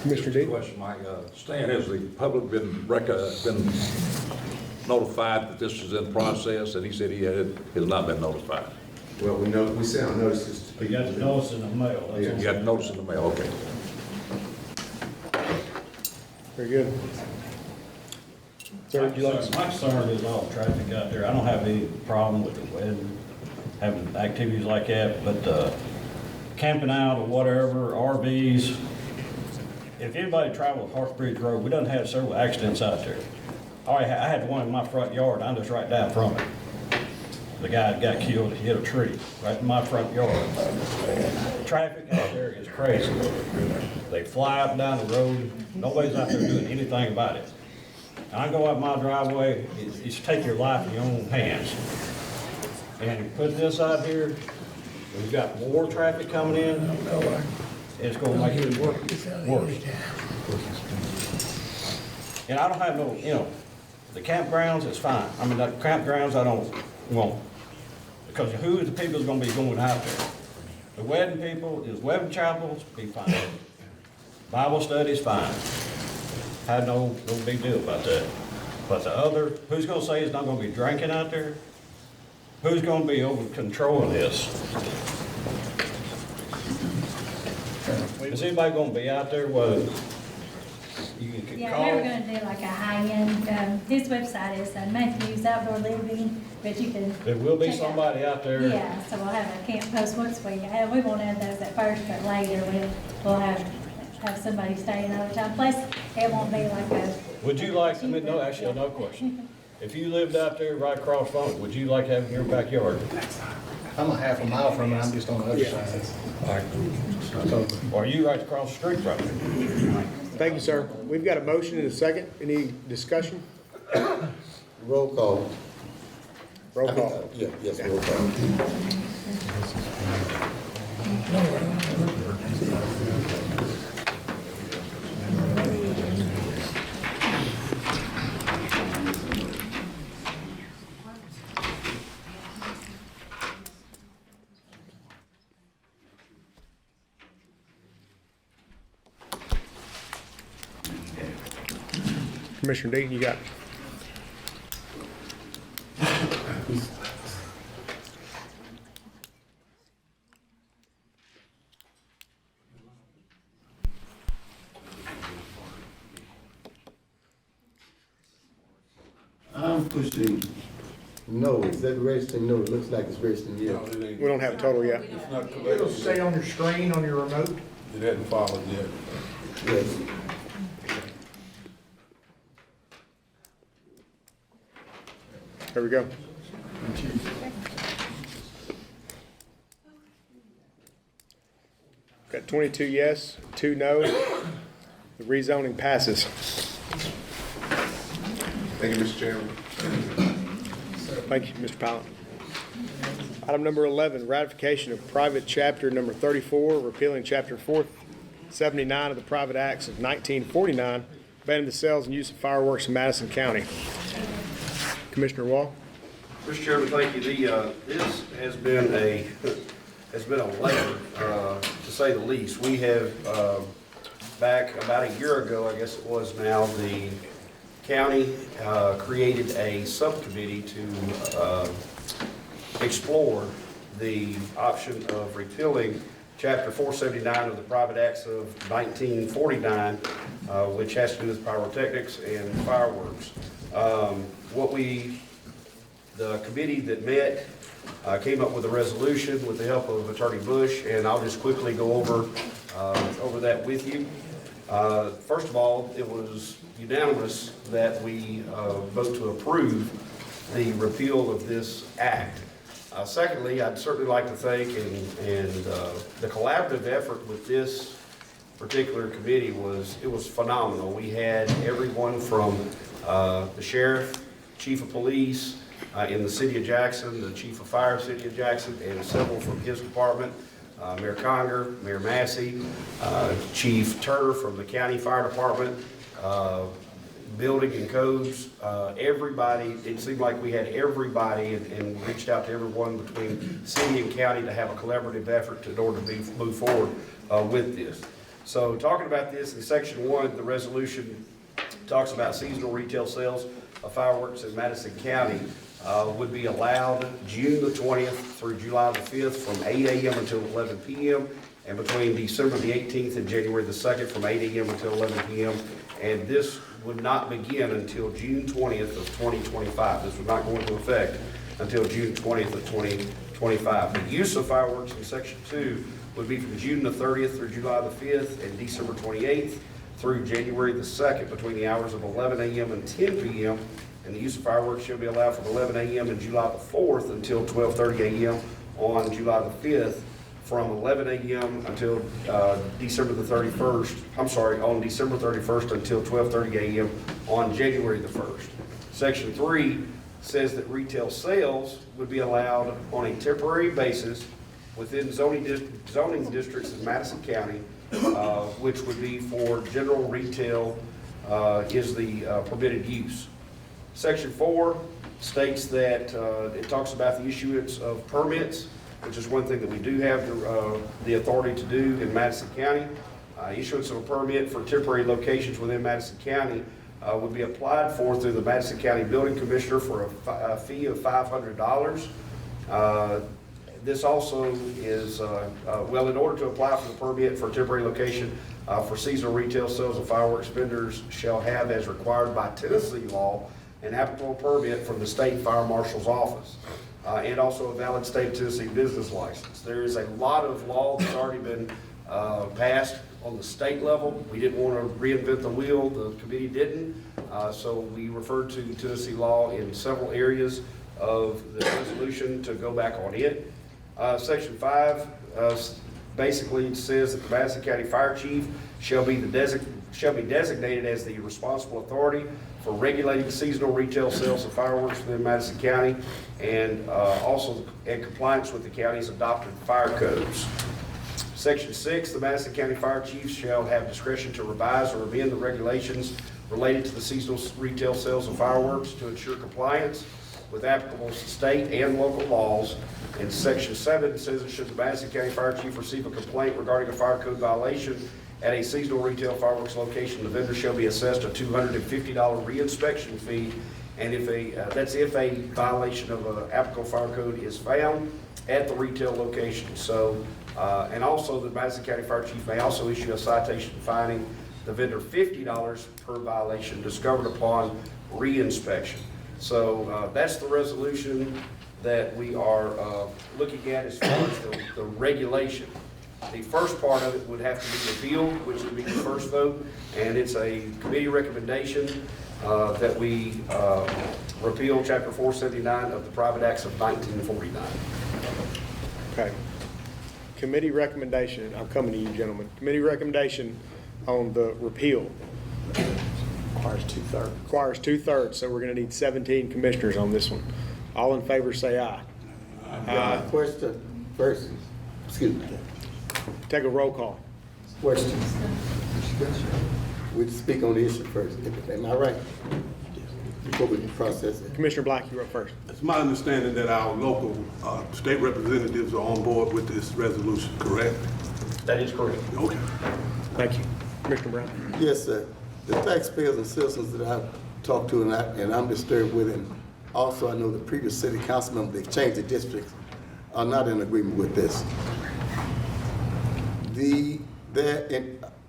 Mr. D?
Question, Mike. Stan, has the public been notified that this is in process? And he said he has not been notified.
Well, we sent out notices to
We got the notice in the mail.
You got the notice in the mail, okay.
Very good. Sir, would you like
My concern is all the traffic out there. I don't have any problem with the wedding, having activities like that, but camping out or whatever, RVs. If anybody travels Harts Bridge Road, we done had several accidents out there. I had one in my front yard, I'm just right down from it. The guy got killed, he hit a tree right in my front yard. Traffic out there is crazy. They fly up and down the road, nobody's out there doing anything about it. And I go up my driveway, it's take your life in your own hands. And you put this out here, we've got more traffic coming in, it's gonna make it worse. And I don't have no, the campgrounds is fine. I mean, the campgrounds I don't want. Because who is the people that's gonna be going out there? The wedding people, is wedding chapels, be fine. Bible studies, fine. Had no big deal about that. But the other, who's gonna say it's not gonna be drinking out there? Who's gonna be over controlling this? Is anybody gonna be out there? Well, you can
Yeah,
call.
they were gonna do like a high-end, his website is Matthews Outdoor Living, but you can.
There will be
check out-
somebody out there.
Yeah, so we'll have a camp post once we won't have those at first, but later we'll have somebody staying all the time. Plus, it won't be like a.
Would you like, no, actually, no question. If you lived out there right across from it, would you like to have it in your backyard?
I'm a half a mile from it, I'm just on the other side.
Or are you right across the street from it?
Thank you, sir. We've got a motion and a second. Any discussion?
Roll call.
Roll call.
Yes, roll call.
Commissioner Deaton, you got it.
I'm pushing no. Is that registered? No, it looks like it's registered yes.
We don't have a total yet.
It'll say on your screen, on your remote.
It hadn't followed yet.
Yes.
There we go. Got 22 yes, 2 no. The rezoning passes.
Thank you, Mr. Chairman.
Thank you, Mr. Powell. Item number 11, ratification of private chapter number 34, repealing chapter 479 of the Private Acts of 1949, banning the sales and use of fireworks in Madison County. Commissioner Wall.
Mr. Chairman, thank you. This has been a labor, to say the least. We have, back about a year ago, I guess it was now, the county created a subcommittee to explore the option of repealing Chapter 479 of the Private Acts of 1949, which has to do with pyrotechnics and fireworks. The committee that met came up with a resolution with the help of Attorney Bush, and I'll just quickly go over that with you. First of all, it was unanimous that we vote to approve the repeal of this act. Secondly, I'd certainly like to thank the collaborative effort with this particular committee was phenomenal. We had everyone from the sheriff, chief of police in the city of Jackson, the chief of fire of the city of Jackson, and several from his department, Mayor Conger, Mayor Massey, Chief Turner from the county fire department, building and codes, everybody. It seemed like we had everybody and reached out to everyone between city and county to have a collaborative effort in order to move forward with this. So talking about this in section 1, the resolution talks about seasonal retail sales of fireworks in Madison County would be allowed June the 20th through July the 5th from 8 a.m. until 11 p.m. and between December the 18th and January the 2nd from 8 a.m. until 11 p.m. And this would not begin until June 20th of 2025. This would not go into effect until June 20th of 2025. The use of fireworks in section 2 would be from June the 30th through July the 5th and December 28th through January the 2nd between the hours of 11 a.m. and 10 p.m. And the use of fireworks shall be allowed from 11 a.m. on July the 4th until 12:30 a.m. on July the 5th, from 11 a.m. until December the 31st, I'm sorry, on December 31st until 12:30 a.m. on January the 1st. Section 3 says that retail sales would be allowed on a temporary basis within zoning districts in Madison County, which would be for general retail is the permitted use. Section 4 states that it talks about the issuance of permits, which is one thing that we do have the authority to do in Madison County. Issuance of a permit for temporary locations within Madison County would be applied for through the Madison County Building Commissioner for a fee of $500. This also is, in order to apply for the permit for a temporary location for seasonal retail sales of fireworks, vendors shall have, as required by Tennessee law, an applicable permit from the state fire marshal's office, and also a valid state Tennessee business license. There is a lot of law that's already been passed on the state level. We didn't want to reinvent the wheel. The committee didn't. So we referred to Tennessee law in several areas of the resolution to go back on it. Section 5 basically says that the Madison County Fire Chief shall be designated as the responsible authority for regulating seasonal retail sales of fireworks within Madison County, and also in compliance with the county's adopted fire codes. Section 6, the Madison County Fire Chiefs shall have discretion to revise or amend the regulations related to the seasonal retail sales of fireworks to ensure compliance with applicable state and local laws. And Section 7 says that should the Madison County Fire Chief receive a complaint regarding a fire code violation at a seasonal retail fireworks location, the vendor shall be assessed a $250 reinspection fee, and that's if a violation of an applicable fire code is found at the retail location. So, and also the Madison County Fire Chief may also issue a citation fining the vendor $50 per violation discovered upon reinspection. So that's the resolution that we are looking at as far as the regulation. The first part of it would have to be repealed, which would be the first vote, and it's a committee recommendation that we repeal Chapter 479 of the Private Acts of 1949.
Okay. Committee recommendation, I'm coming to you, gentlemen. Committee recommendation on the repeal. Requires 2/3. Requires 2/3, so we're going to need 17 commissioners on this one. All in favor say aye.
Aye. Question first. Excuse me.
Take a roll call.
Question. We'll speak on the issue first. Am I right? Before we can process it.
Commissioner Black, you were up first.
It's my understanding that our local state representatives are on board with this resolution, correct?
That is correct.
Okay.
Thank you. Commissioner Brown.
Yes, sir. The taxpayers and citizens that I've talked to and I'm disturbed with, and also I know the previous city councilmen, they've changed the districts, are not in agreement with this.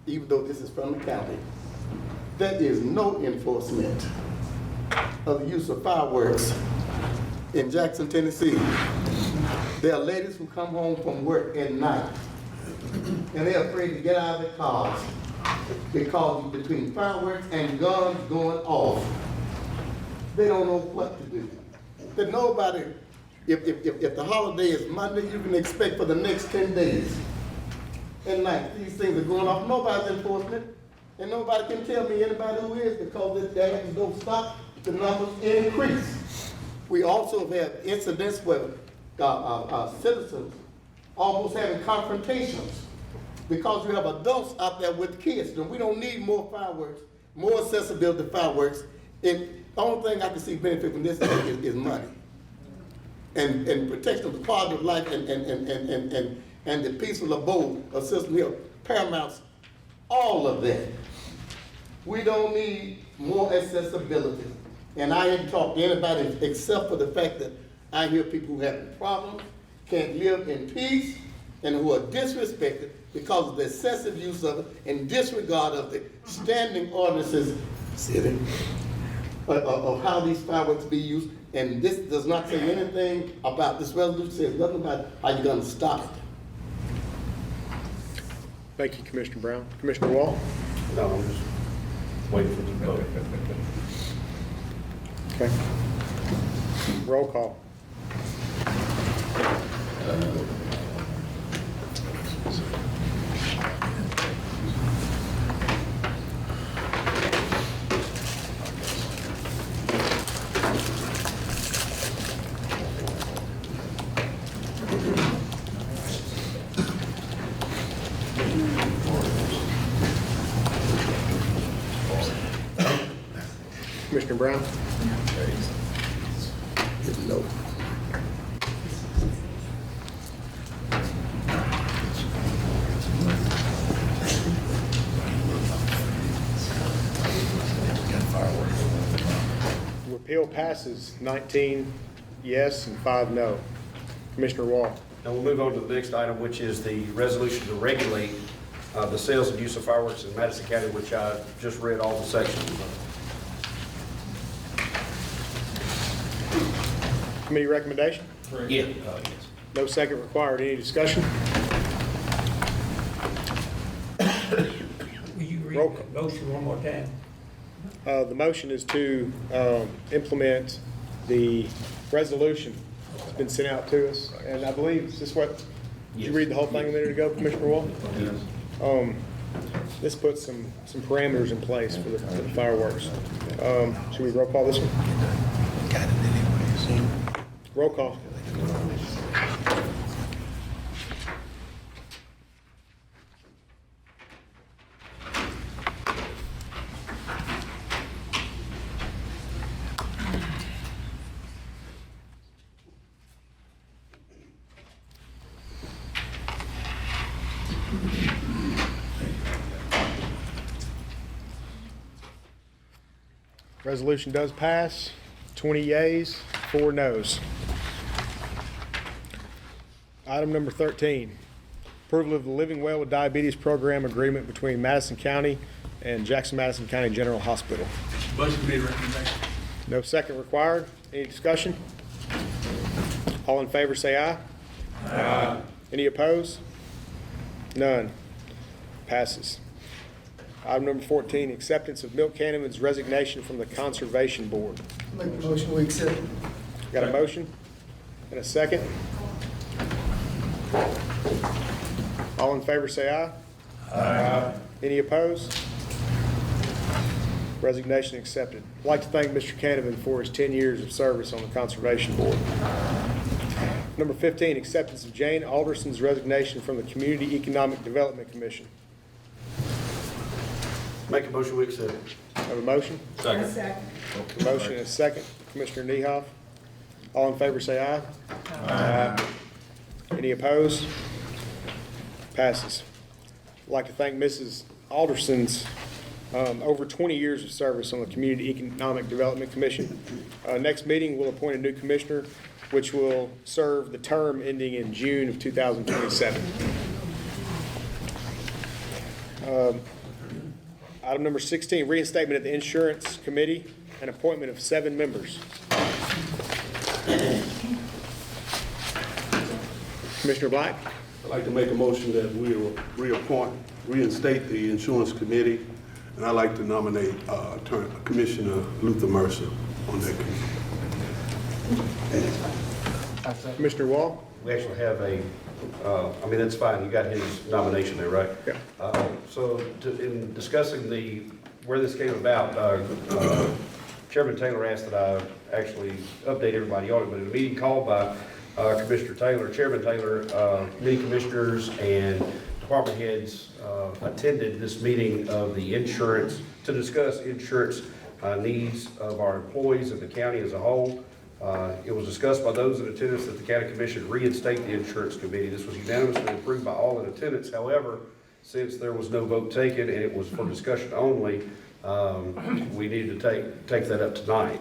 Even though this is from the county, there is no enforcement of the use of fireworks in Jackson, Tennessee. There are ladies who come home from work at night and they're afraid to get out of their cars because between fireworks and guns going off, they don't know what to do. That nobody If the holiday is Monday, you can expect for the next 10 days. And like, these things are going off, nobody's enforcing it, and nobody can tell me anybody who is, because if they don't stop, the numbers increase. We also have incidents where citizens almost having confrontations because you have adults out there with kids, and we don't need more fireworks, more accessibility to fireworks. And the only thing I can see benefit from this is money. And protection of the quality of life and the peaceful abode of System Hill paramounts all of that. We don't need more accessibility. And I haven't talked to anybody except for the fact that I hear people who have problems, can't live in peace, and who are disrespected because of the excessive use of it and disregard of the standing ordinances of how these fireworks be used. And this does not say anything about, this resolution says nothing about how you're gonna stop it.
Thank you, Commissioner Brown. Commissioner Wall?
No, I'm just waiting for the vote.
Okay. Roll call. Commissioner Brown?
No.
Repeal passes 19 yes and 5 no. Commissioner Wall?
And we'll move on to the next item, which is the resolution to regulate the sales and use of fireworks in Madison County, which I just read all the sections of.
Committee recommendation?
Yeah.
No second required. Any discussion?
Will you read
Roll
the motion one more time?
The motion is to implement the resolution that's been sent out to us. And I believe, is this what, did you read the whole thing a minute ago, Commissioner Wall?
Yes.
This puts some parameters in place for the fireworks. Should we roll call this one? Roll call. Resolution does pass. 20 yeas, 4 noes. Item number 13, approval of the Living Well with Diabetes Program Agreement between Madison County and Jackson-Madison County General Hospital.
Budget committee recommendation.
No second required. Any discussion? All in favor say aye. Aye. Any opposed? None. Passes. Item number 14, acceptance of Milt Canneman's resignation from the Conservation Board.
Make the motion, we accept.
Got a motion and a second? All in favor say aye. Aye. Any opposed? Resignation accepted. I'd like to thank Mr. Canneman for his 10 years of service on the Conservation Board. Number 15, acceptance of Jane Alderson's resignation from the Community Economic Development Commission.
Make a motion, we accept.
Have a motion?
Second.
Motion and a second. Commissioner Niehoff. All in favor say aye. Aye. Any opposed? Passes. I'd like to thank Mrs. Alderson's over 20 years of service on the Community Economic Development Commission. Next meeting, we'll appoint a new commissioner, which will serve the term ending in June of 2027. Item number 16, reinstatement of the Insurance Committee and appointment of 7 members. Commissioner Black?
I'd like to make a motion that we will reinstate the Insurance Committee, and I'd like to nominate Commissioner Luther Mercer on that committee.
Commissioner Wall?
We actually have I mean, that's fine, you got his nomination there, right?
Yeah.
So in discussing where this came about, Chairman Taylor asked that I actually update everybody on it, but in a meeting called by Commissioner Taylor, Chairman Taylor, many commissioners and department heads attended this meeting of the insurance, to discuss insurance needs of our employees and the county as a whole. It was discussed by those in attendance that the county commission reinstate the insurance committee. This was unanimously approved by all in attendance. However, since there was no vote taken and it was for discussion only, we needed to take that up tonight.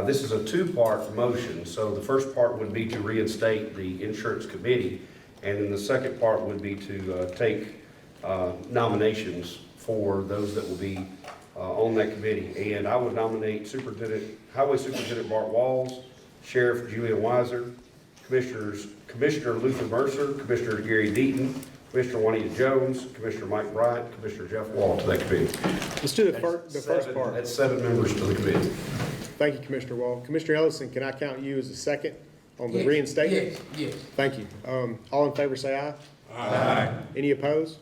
This is a two-part motion. So the first part would be to reinstate the insurance committee, and then the second part would be to take nominations for those that will be on that committee. And I would nominate Highway Superintendent Bart Walls, Sheriff Julian Weiser, Commissioner Luther Mercer, Commissioner Gary Deaton, Commissioner Juanita Jones, Commissioner Mike Bryant, Commissioner Jeff Wall to that committee.
Let's do the first part.
That's 7 members to the committee.
Thank you, Commissioner Wall. Commissioner Ellison, can I count you as a second on the reinstatement?
Yes.
Thank you. All in favor, say aye.
Aye.
Any opposed?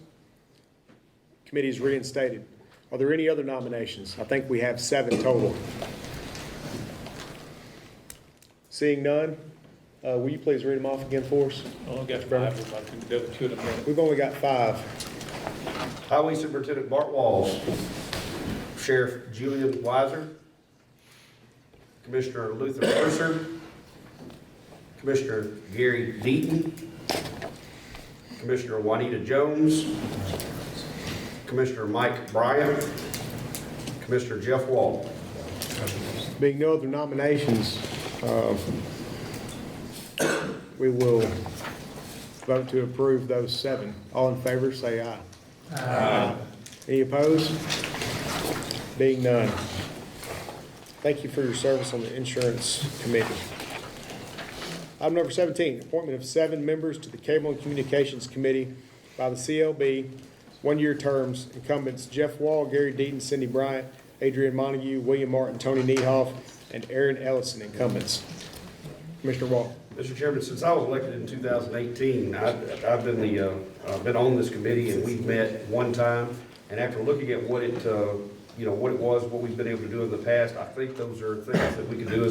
Committee is reinstated. Are there any other nominations? I think we have 7 total. Seeing none, will you please read them off again for us?
I only got 5, but I can go to the minute.
We've only got 5.
Highway Superintendent Bart Walls, Sheriff Julian Weiser, Commissioner Luther Mercer, Commissioner Gary Deaton, Commissioner Juanita Jones, Commissioner Mike Bryant, Commissioner Jeff Wall.
Being no other nominations, we will vote to approve those 7. All in favor, say aye. Aye. Any opposed? Being none. Thank you for your service on the insurance committee. Item number 17, appointment of 7 members to the Cable and Communications Committee by the CLB, 1-year terms, incumbents Jeff Wall, Gary Deaton, Cindy Bryant, Adrian Montague, William Martin, Tony Niehoff, and Aaron Ellison, incumbents. Commissioner Wall.
Mr. Chairman, since I was elected in 2018, I've been on this committee, and we've met one time. And after looking at what it was, what we've been able to do in the past, I think those are things that we could do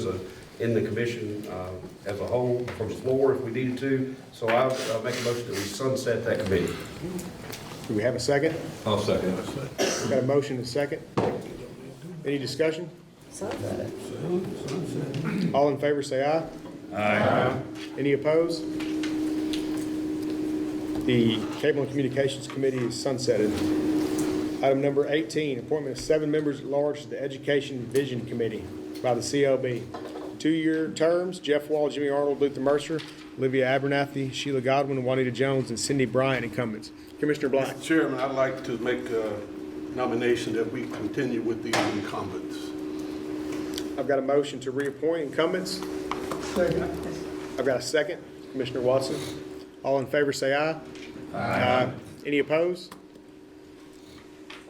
in the commission as a whole, from the floor if we needed to. So I'll make a motion that we sunset that committee.
Do we have a second?
I'll second.
We've got a motion and a second. Any discussion? All in favor, say aye. Aye. Any opposed? The Cable and Communications Committee is sunsetted. Item number 18, appointment of 7 members at large to the Education Vision Committee by the CLB. 2-year terms, Jeff Wall, Jimmy Arnold, Luther Mercer, Olivia Abernathy, Sheila Godwin, Juanita Jones, and Cindy Bryant, incumbents. Commissioner Black.
Mr. Chairman, I'd like to make a nomination that we continue with these incumbents.
I've got a motion to reappoint incumbents. Second. I've got a second. Commissioner Watson. All in favor, say aye. Aye. Any opposed?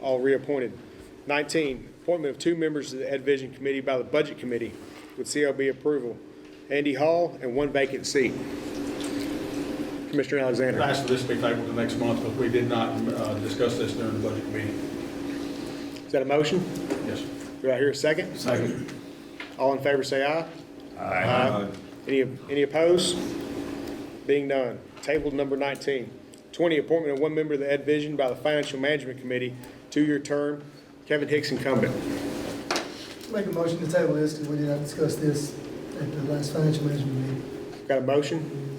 All reappointed. 19, appointment of 2 members to the Ed Vision Committee by the Budget Committee with CLB approval. Andy Hall and 1 vacant seat. Commissioner Alexander.
I asked for this to be tabled to next month, but we did not discuss this during the budget meeting.
Is that a motion?
Yes, sir.
Do I hear a second?
Second.
All in favor, say aye. Aye. Any opposed? Being none. Table number 19. 20, appointment of 1 member of the Ed Vision by the Financial Management Committee, 2-year term, Kevin Hicks, incumbent.
Make a motion to table this because we did not discuss this at the last financial management meeting.
Got a motion?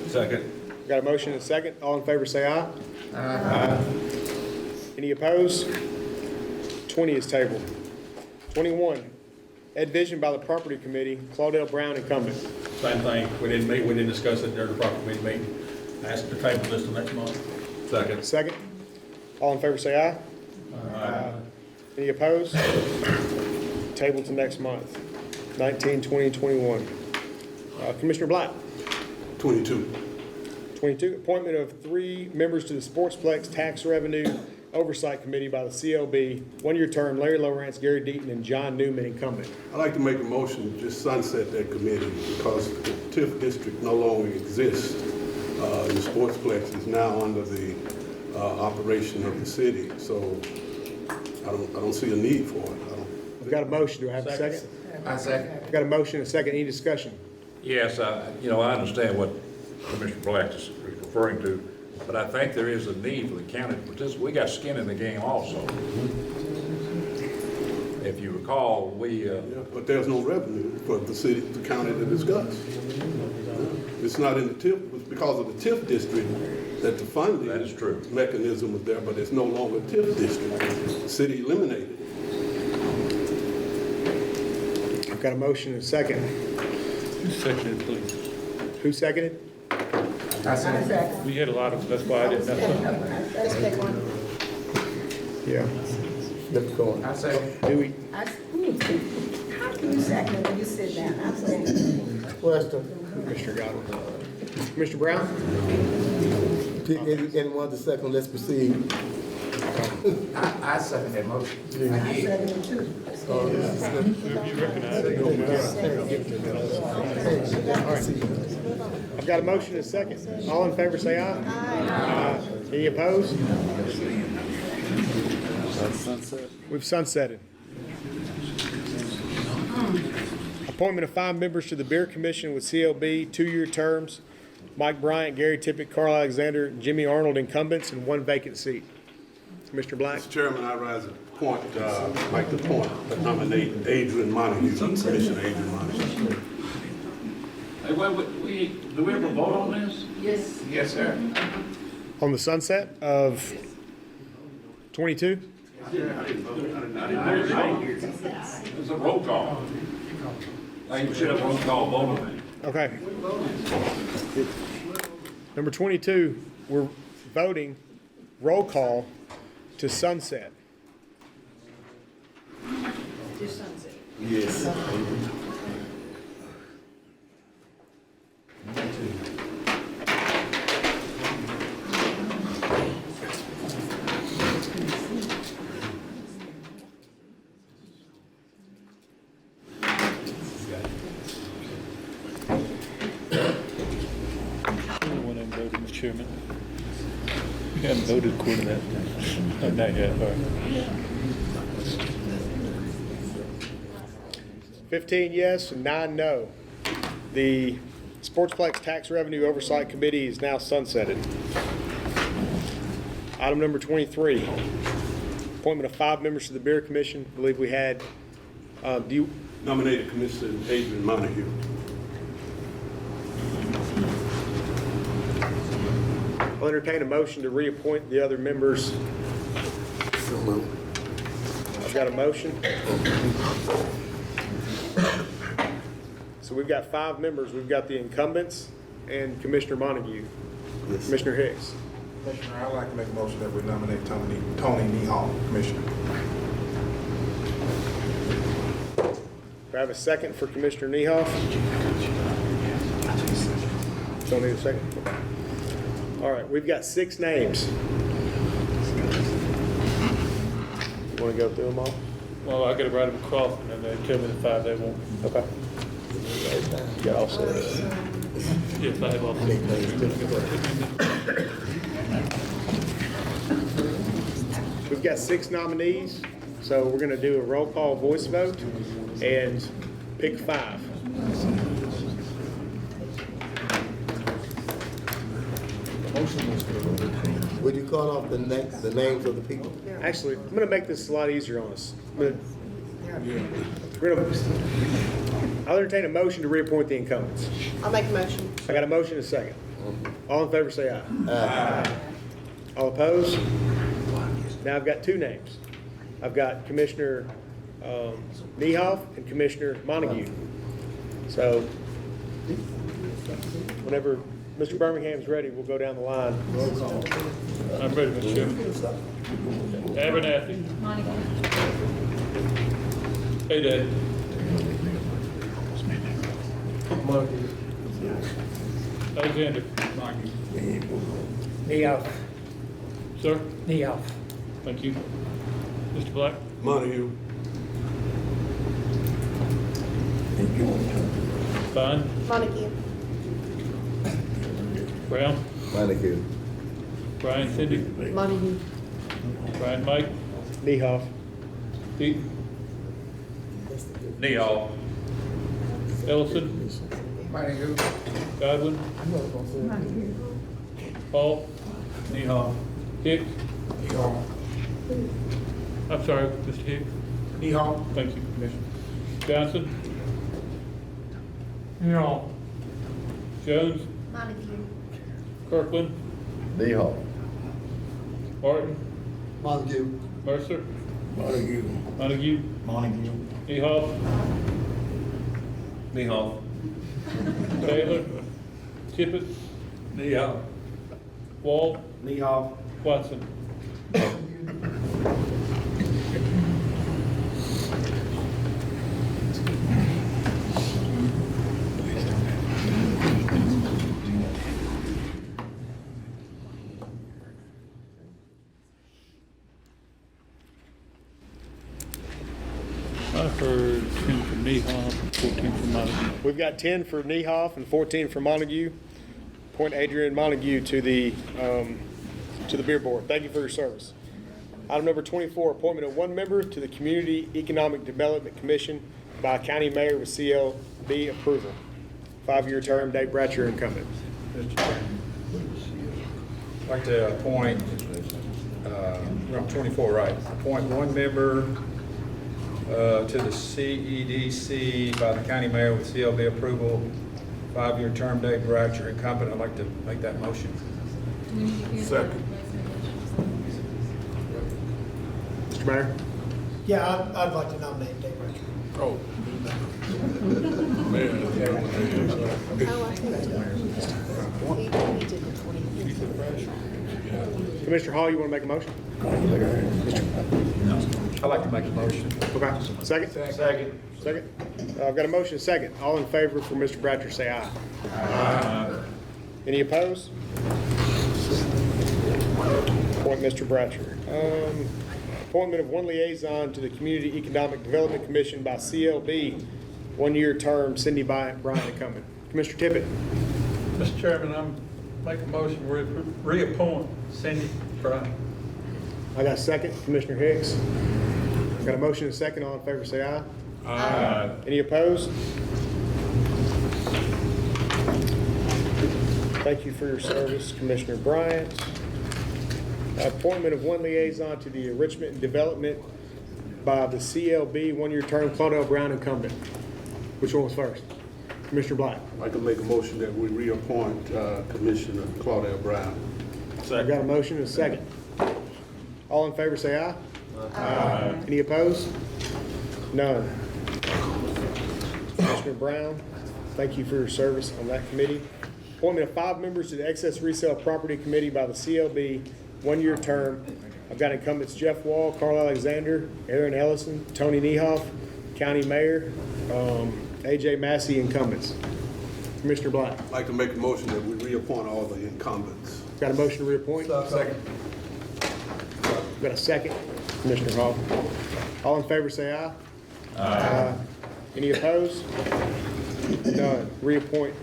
Second.
Got a motion and a second. All in favor, say aye. Aye. Any opposed? 20 is tabled. 21, Ed Vision by the Property Committee, Claudel Brown, incumbent.
Same thing. We didn't meet, we didn't discuss it during the property committee meeting. I asked to table this till next month.
Second.
Second. All in favor, say aye. Aye. Any opposed? Table to next month. 19, 20, 21. Commissioner Black.
22.
22, appointment of 3 members to the Sportsplex Tax Revenue Oversight Committee by the CLB, one-year term, Larry Lawrence, Gary Deaton, and John Newman, incumbent.
I'd like to make a motion to just sunset that committee because the TIF district no longer exists. The sportsplex is now under the operation of the city, so I don't see a need for it.
I've got a motion. Do I have a second?
I second.
I've got a motion and a second. Any discussion?
Yes, I understand what Commissioner Black is referring to, but I think there is a need for the county to participate. We got skin in the game also. If you recall, we...
But there's no revenue for the city, the county to discuss. It's not in the TIF, it's because of the TIF district that the funding
that is true.
Mechanism was there, but it's no longer a TIF district. The city eliminated it.
I've got a motion and a second.
Who seconded, please?
Who seconded?
I second.
We had a lot of, that's why I didn't know.
Let's pick one.
Yeah.
I second.
Dewey.
How can you second it when you sit down? I'm saying.
Question.
Commissioner Godwin. Commissioner Brown?
Pick anyone to second, let's proceed.
I second that motion.
I second it too.
I've got a motion and a second. All in favor say aye. Aye. Any opposed? We've sunsetted. Appointment of 5 members to the Beer Commission with CLB, 2-year terms. Mike Bryant, Gary Tippett, Carl Alexander, Jimmy Arnold, incumbents, and 1 vacant seat. Commissioner Black.
Mr. Chairman, I rise to point, like to nominate Adrian Montague, Commissioner Adrian Montague.
Hey, do we ever vote on this?
Yes.
Yes, sir.
On the sunset of 22?
It's a roll call. Like you should have roll call vote on it.
Okay. Number 22, we're voting roll call to sunset.
Just sunset.
Yes.
Anyone that voted, Mr. Chairman? We haven't voted according to that. Oh, not yet, all right.
15 yes and 9 no. The Sportsplex Tax Revenue Oversight Committee is now sunsetted. Item number 23, appointment of 5 members to the Beer Commission. I believe we had, do you?
Nominated Commissioner Adrian Montague.
I'll entertain a motion to reappoint the other members. I've got a motion. So we've got 5 members. We've got the incumbents and Commissioner Montague.
Yes.
Commissioner Hicks.
Commissioner, I'd like to make a motion that we nominate Tony Nehall, Commissioner.
Do I have a second for Commissioner Niehoff? Don't need a second? All right, we've got 6 names. Want to go through them all?
Well, I gotta write them across and then they tell me the 5 they want.
Okay. You got all 6.
Yeah, 5 of them.
We've got 6 nominees, so we're going to do a roll call voice vote and pick 5.
Would you call off the names of the people?
Actually, I'm going to make this a lot easier on us. I'll entertain a motion to reappoint the incumbents.
I'll make a motion.
I got a motion and a second. All in favor say aye. Aye. All opposed? Now I've got 2 names. I've got Commissioner Niehoff and Commissioner Montague. So whenever Mr. Birmingham's ready, we'll go down the line.
I'm ready, Mr. Chairman. Abernathy.
Montague.
Hey, Dad. Alexander.
Niehoff.
Sir?
Niehoff.
Thank you. Mr. Black?
Montague.
Fine.
Montague.
Brown?
Montague.
Brian, Cindy?
Montague.
Brian, Mike?
Niehoff.
Pete?
Neal.
Ellison? Godwin? Paul?
Neal.
Hicks? I'm sorry, Mr. Hicks?
Neal.
Thank you, Commissioner. Johnson?
Neal.
Jones?
Montague.
Kirkland?
Neal.
Martin?
Montague.
Mercer?
Montague.
Montague?
Montague.
Niehoff?
Neal.
Taylor? Tippett?
Neal.
Wall?
Neal.
Watson? I heard 10 for Nehoff and 14 for Montague.
We've got 10 for Niehoff and 14 for Montague. Appoint Adrian Montague to the Beer Board. Thank you for your service. Item number 24, appointment of one member to the Community Economic Development Commission by County Mayor with CLB approval. 5-year term, Dave Bratcher incumbent.
Mr. Chairman. I'd like to appoint, I'm 24, right, appoint one member to the CEDC by the county mayor with CLB approval, 5-year term, Dave Bratcher incumbent. I'd like to make that motion.
Second.
Mr. Mayor?
Yeah, I'd like to nominate Dave Bratcher.
Oh.
Commissioner Hall, you want to make a motion?
I'd like to make a motion.
Okay. Second?
Second.
Second? I've got a motion and a second. All in favor for Mr. Bratcher, say aye. Aye. Any opposed? Appoint Mr. Bratcher. Appointment of one liaison to the Community Economic Development Commission by CLB, 1-year term, Cindy Bryant incumbent. Commissioner Tippett.
Mr. Chairman, I'm making a motion to reappoint Cindy Bryan.
I got a second. Commissioner Hicks. Got a motion and a second. All in favor, say aye. Aye. Any opposed? Thank you for your service, Commissioner Bryant. Appointment of one liaison to the Enrichment and Development by the CLB, 1-year term, Claudel Brown incumbent. Which one was first? Commissioner Black.
I'd like to make a motion that we reappoint Commissioner Claudel Brown.
I've got a motion and a second. All in favor, say aye. Aye. Any opposed? None. Commissioner Brown, thank you for your service on that committee. Appointment of 5 members to the Excess Resale Property Committee by the CLB, 1-year term. I've got incumbents Jeff Wall, Carl Alexander, Aaron Ellison, Tony Niehoff, County Mayor, AJ Massey incumbents. Commissioner Black.
I'd like to make a motion that we reappoint all the incumbents.
Got a motion to reappoint?
Second.
Got a second? Commissioner Hall. All in favor, say aye. Aye. Any opposed? None. Reappoint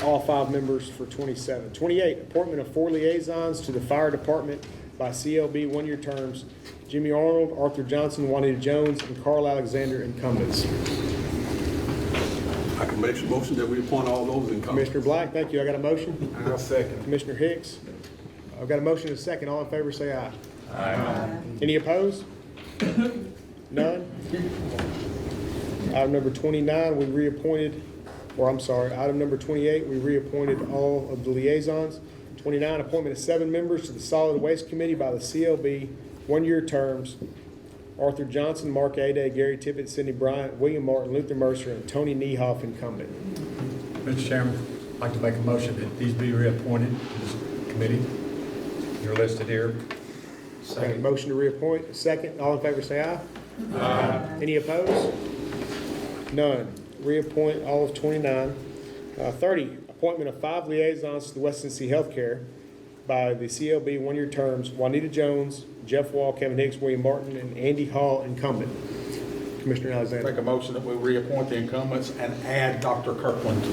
all 5 members for 27. 28, appointment of 4 liaisons to the Fire Department by CLB, 1-year terms. Jimmy Arnold, Arthur Johnson, Juanita Jones, and Carl Alexander incumbents.
I can make a motion that we appoint all those incumbents.
Commissioner Black, thank you. I got a motion.
I'll second.
Commissioner Hicks. I've got a motion and a second. All in favor, say aye.
Aye.
Any opposed? None? Item number 29, we reappointed, or I'm sorry, item number 28, we reappointed all of the liaisons. 29, appointment of 7 members to the Solid Waste Committee by the CLB, 1-year terms. Arthur Johnson, Mark Ade, Gary Tippett, Cindy Bryant, William Martin, Luther Mercer, and Tony Niehoff incumbent.
Mr. Chairman, I'd like to make a motion that these be reappointed to this committee. You're listed here.
Second. Motion to reappoint. Second. All in favor, say aye. Aye. Any opposed? None. Reappoint all of 29. 30, appointment of 5 liaisons to the West Tennessee Healthcare by the CLB, one-year terms, Juanita Jones, Jeff Wall, Kevin Hicks, William Martin, and Andy Hall, incumbent. Commissioner Alexander.
Make a motion that we reappoint the incumbents and add Dr. Kirkland.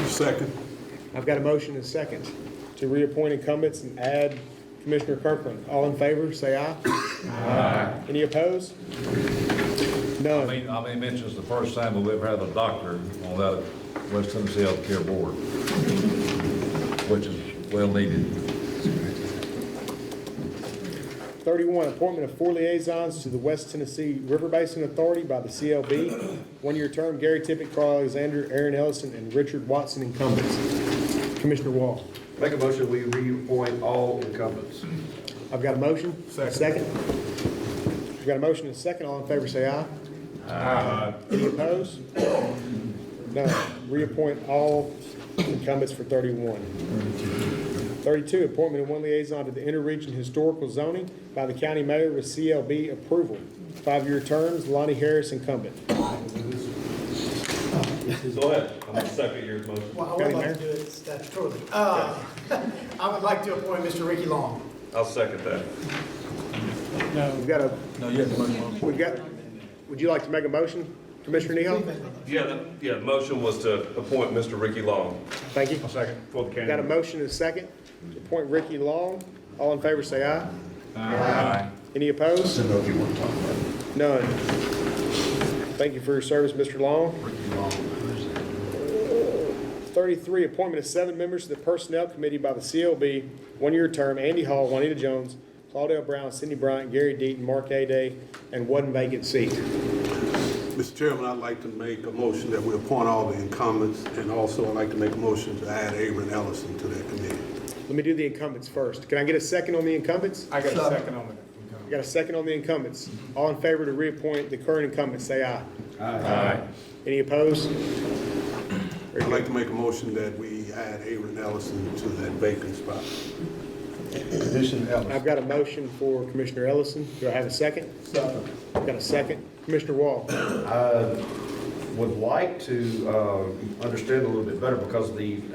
Second.
I've got a motion and a second to reappoint incumbents and add Commissioner Kirkland. All in favor, say aye. Aye. Any opposed? None.
I mean, mentions the first time that we've ever had a doctor on that West Tennessee Healthcare Board, which is well needed.
31, appointment of 4 liaisons to the West Tennessee River Basin Authority by the CLB. One-year term, Gary Tippett, Carl Alexander, Aaron Ellison, and Richard Watson, incumbents. Commissioner Wall.
Make a motion, we reappoint all incumbents.
I've got a motion. Second. We've got a motion and a second. All in favor, say aye. Aye. Any opposed? None. Reappoint all incumbents for 31. 32, appointment of 1 liaison to the Interregion Historical Zoning by the county mayor with CLB approval. 5-year terms, Lonnie Harris, incumbent.
Go ahead. I'm going to second your motion.
Well, I would like to do it statutorily. I would like to appoint Mr. Ricky Long.
I'll second that.
No. We've got a, would you like to make a motion, Commissioner Neal?
Yeah, the motion was to appoint Mr. Ricky Long.
Thank you.
I'll second. For the
Got a
candidate.
motion and a second to appoint Ricky Long. All in favor, say aye.
Aye.
Any opposed? None. Thank you for your service, Mr. Long. 33, appointment of 7 members to the Personnel Committee by the CLB, 1-year term, Andy Hall, Juanita Jones, Claudel Brown, Cindy Bryant, Gary Deaton, Mark Ade, and 1 vacant seat.
Mr. Chairman, I'd like to make a motion that we appoint all the incumbents, and also I'd like to make a motion to add Aaron Ellison to that committee.
Let me do the incumbents first. Can I get a second on the incumbents?
I got a second on it.
I got a second on the incumbents. All in favor to reappoint the current incumbents, say aye.
Aye.
Any opposed?
I'd like to make a motion that we add Aaron Ellison to that vacant spot.
I've got a motion for Commissioner Ellison. Do I have a second?
Second.
I've got a second. Commissioner Wall.
Would like to understand a little bit better, because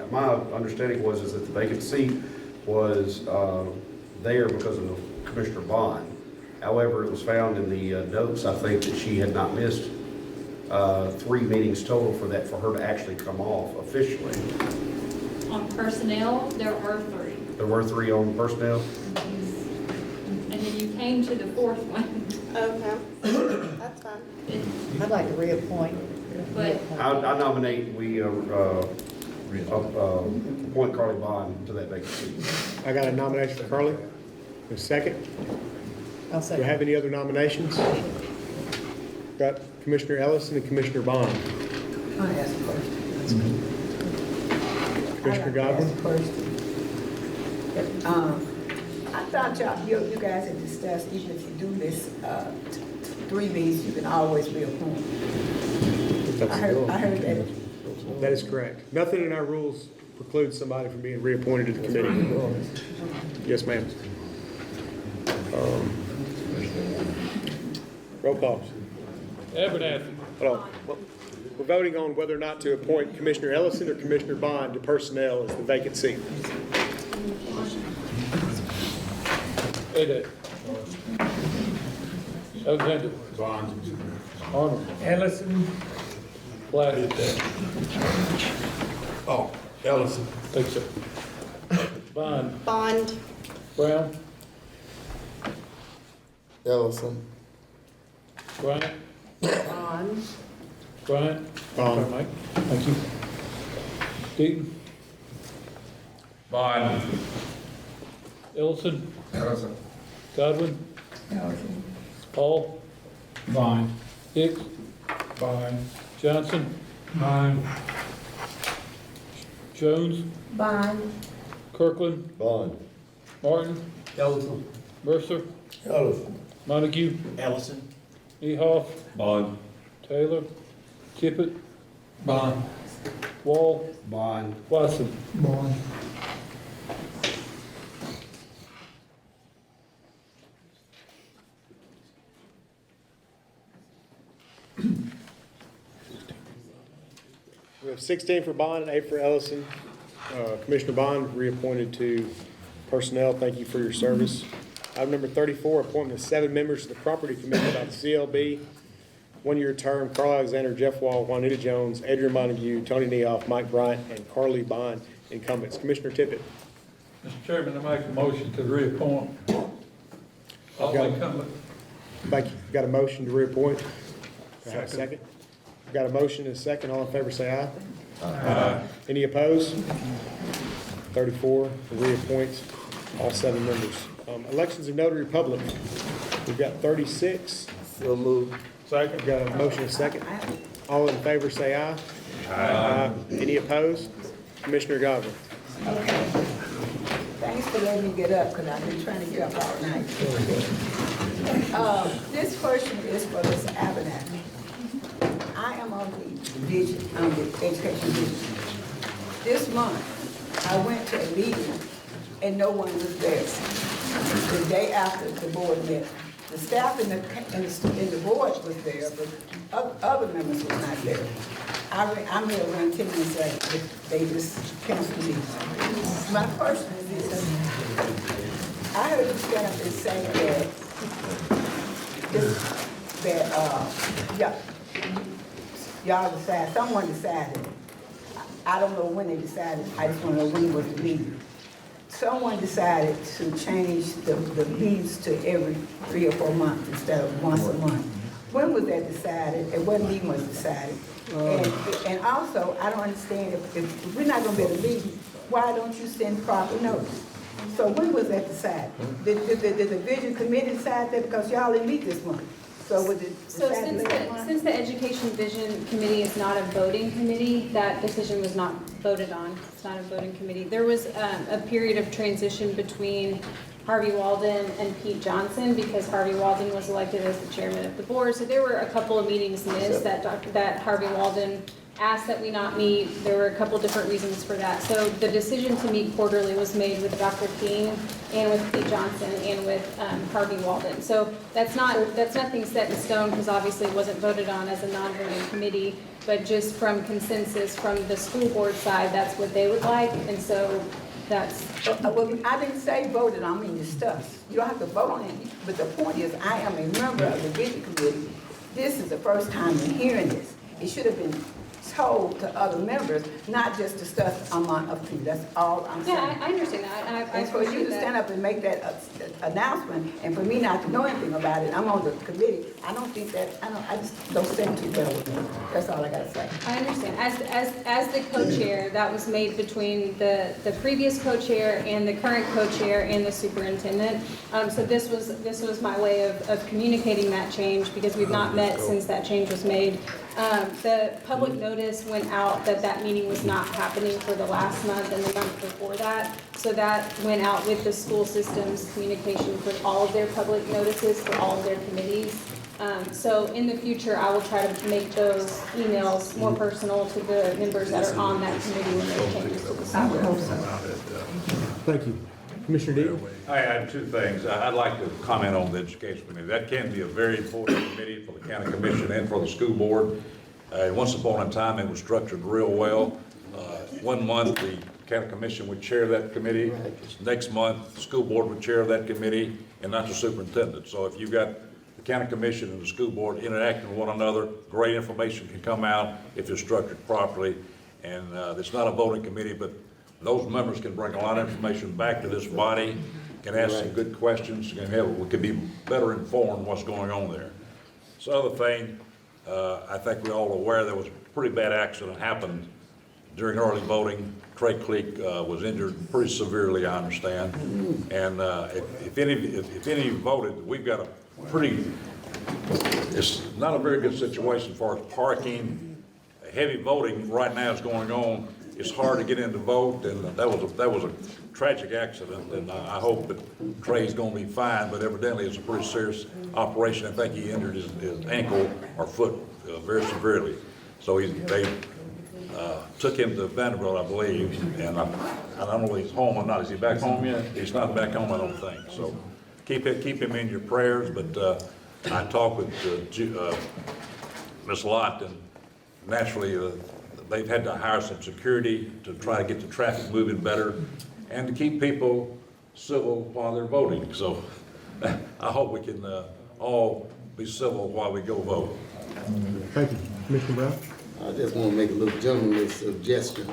my understanding is that the vacant seat was there because of Commissioner Bond. However, it was found in the notes, I think, that she had not missed 3 meetings total for her to actually come off officially.
On personnel, there are 3.
There were 3 on personnel?
And then you came to the 4th one.
Okay, that's fine. I'd like to reappoint.
But
I nominate we appoint Carly Bond to that vacant seat.
I got a nomination for Carly. A second.
I'll
Do I have any other nominations? Got Commissioner Ellison and Commissioner Bond.
I ask first.
Commissioner Godwin?
I thought you guys had discussed, even if you do this 3 meetings, you can always reappoint. I heard that.
That is correct. Nothing in our rules precludes somebody from being reappointed to the committee. Yes, ma'am. Roll call.
Abernathy.
Hold on. We're voting on whether or not to appoint Commissioner Ellison or Commissioner Bond to personnel as the vacant seat.
Ade. Alexander.
Bond.
Arnold. Ellison. Black.
Oh, Ellison.
Think so. Bond.
Bond.
Brown.
Ellison.
Bryant.
Bond.
Bryant.
Bond.
Mike. Thank you. Deaton.
Bond.
Ellison.
Ellison.
Godwin.
Ellison.
Paul.
Bond.
Hicks.
Bond.
Johnson.
Bond.
Jones.
Bond.
Kirkland.
Bond.
Martin.
Ellison.
Mercer.
Ellison.
Montague.
Ellison.
Ehoff.
Bond.
Taylor. Tippett.
Bond.
Wall.
Bond.
Watson.
Bond.
We have 16 for Bond and 8 for Ellison. Commissioner Bond reappointed to Personnel, thank you for your service. Item number 34, appointment of 7 members to the Property Committee by the CLB. One-year term, Carl Alexander, Jeff Wall, Juanita Jones, Adrian Montague, Tony Neoff, Mike Bryant, and Carly Bond, incumbents. Commissioner Tippett.
Mr. Chairman, I make a motion to reappoint all incumbents.
Thank you. Got a motion to reappoint? Do I have a second? Got a motion and a second. All in favor, say aye. Aye. Any opposed? 34, reappoint all 7 members. Elections of notary public. We've got 36.
So moved.
Second. We've got a motion and a second. All in favor, say aye. Aye. Any opposed? Commissioner Godwin.
Thanks for letting me get up, because I've been trying to get up all night. This question is for Ms. Abernathy. I am on the division, on the education division. This month, I went to a meeting and no one was there. The day after the board met, the staff and the board was there, but other members was not there. I'm here around 10 minutes late, but they just canceled the meeting. My question is this: I heard you stand up and say that y'all decided, someone decided. I don't know when they decided. I just want to know when was the meeting. Someone decided to change the meetings to every 3 or 4 months instead of once a month. When was that decided, and what meeting was decided? And also, I don't understand, if we're not going to be able to meet, why don't you send proper notice? So when was that decided? Did the Vision Committee decide that, because y'all didn't meet this month? So was it decided last month?
Since the Education Vision Committee is not a voting committee, that decision was not voted on. It's not a voting committee. There was a period of transition between Harvey Walden and Pete Johnson, because Harvey Walden was elected as the chairman of the board. So there were a couple of meetings missed that Harvey Walden asked that we not meet. There were a couple different reasons for that. So the decision to meet quarterly was made with Dr. King and with Pete Johnson and with Harvey Walden. So that's nothing set in stone, because obviously it wasn't voted on as a non-voting committee, but just from consensus from the school board side, that's what they would like. And so that's...
Well, I didn't say voted, I mean discussed. You don't have to vote on it, but the point is, I am a member of the Vision Committee. This is the first time I'm hearing this. It should have been told to other members, not just discussed among a few. That's all I'm saying.
Yeah, I understand that.
And for you to stand up and make that announcement, and for me not to know anything about it, I'm on the committee, I don't think that, I just don't stand too well with me. That's all I gotta say.
I understand. As the co-chair, that was made between the previous co-chair and the current co-chair and the superintendent. So this was my way of communicating that change, because we've not met since that change was made. The public notice went out that meeting was not happening for the last month and the month before that. So that went out with the school system's communication for all of their public notices for all of their committees. So in the future, I will try to make those emails more personal to the members that are on that committee when they change to the school.
Thank you. Commissioner Deaton.
I have 2 things. I'd like to comment on the Education Committee. That can be a very important committee for the County Commission and for the school board. Once upon a time, it was structured real well. 1 month, the County Commission would chair that committee. Next month, the school board would chair that committee, and not the superintendent. So if you've got the County Commission and the school board interacting with one another, great information can come out if it's structured properly. And it's not a voting committee, but those members can bring a lot of information back to this body, can ask some good questions, we could be better informed what's going on there. So other thing, I think we're all aware there was a pretty bad accident happened during early voting. Trey Cleek was injured pretty severely, I understand. And if any voted, we've got a pretty, it's not a very good situation as far as parking. Heavy voting right now is going on. It's hard to get in to vote, and that was a tragic accident, and I hope that Trey's going to be fine, but evidently it's a pretty serious operation. I think he injured his ankle or foot very severely. So they took him to Vanderbilt, I believe, and I don't know if he's home or not. Is he back home yet? He's not back home, I don't think. So keep him in your prayers, but I talked with Ms. Lott, and naturally they've had to hire some security to try to get the traffic moving better and to keep people civil while they're voting. So I hope we can all be civil while we go vote.
Thank you. Commissioner Brown?
I just want to make a little gentlemanly suggestion.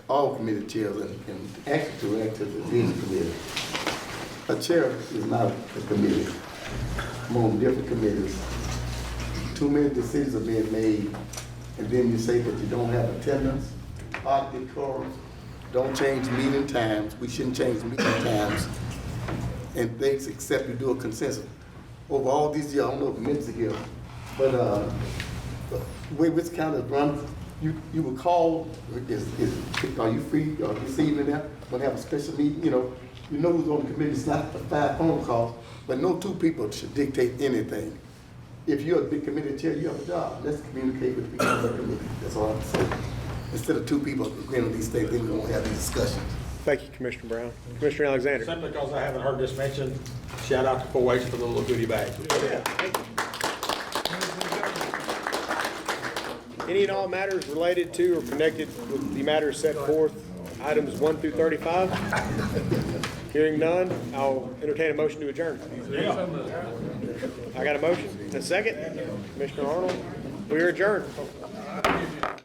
All committee chairs and actually to the division committee. A chair is not a committee. I'm on different committees. Too many decisions are being made, and then you say that you don't have attendance, hardly quorum, don't change meeting times. We shouldn't change meeting times and things except you do a consensus. Over all these years, I don't know if minutes are here, but the way which county is run, you will call, are you free, or this evening now, we'll have a special meeting, you know who's on the committee, it's not the 5 phone calls, but no 2 people should dictate anything. If you're a big committee chair, you have a job. Let's communicate with the people on the committee. That's all I'm saying. Instead of 2 people agreeing on these things, then we won't have these discussions.
Thank you, Commissioner Brown. Commissioner Alexander?
Simply because I haven't heard this mentioned, shout out to 4-H for the little goodie bag.
Yeah, thank you. Any and all matters related to or connected with the matters set forth, items 1 through 35? Hearing none, I'll entertain a motion to adjourn. I got a motion. A second? Commissioner Arnold, we are adjourned.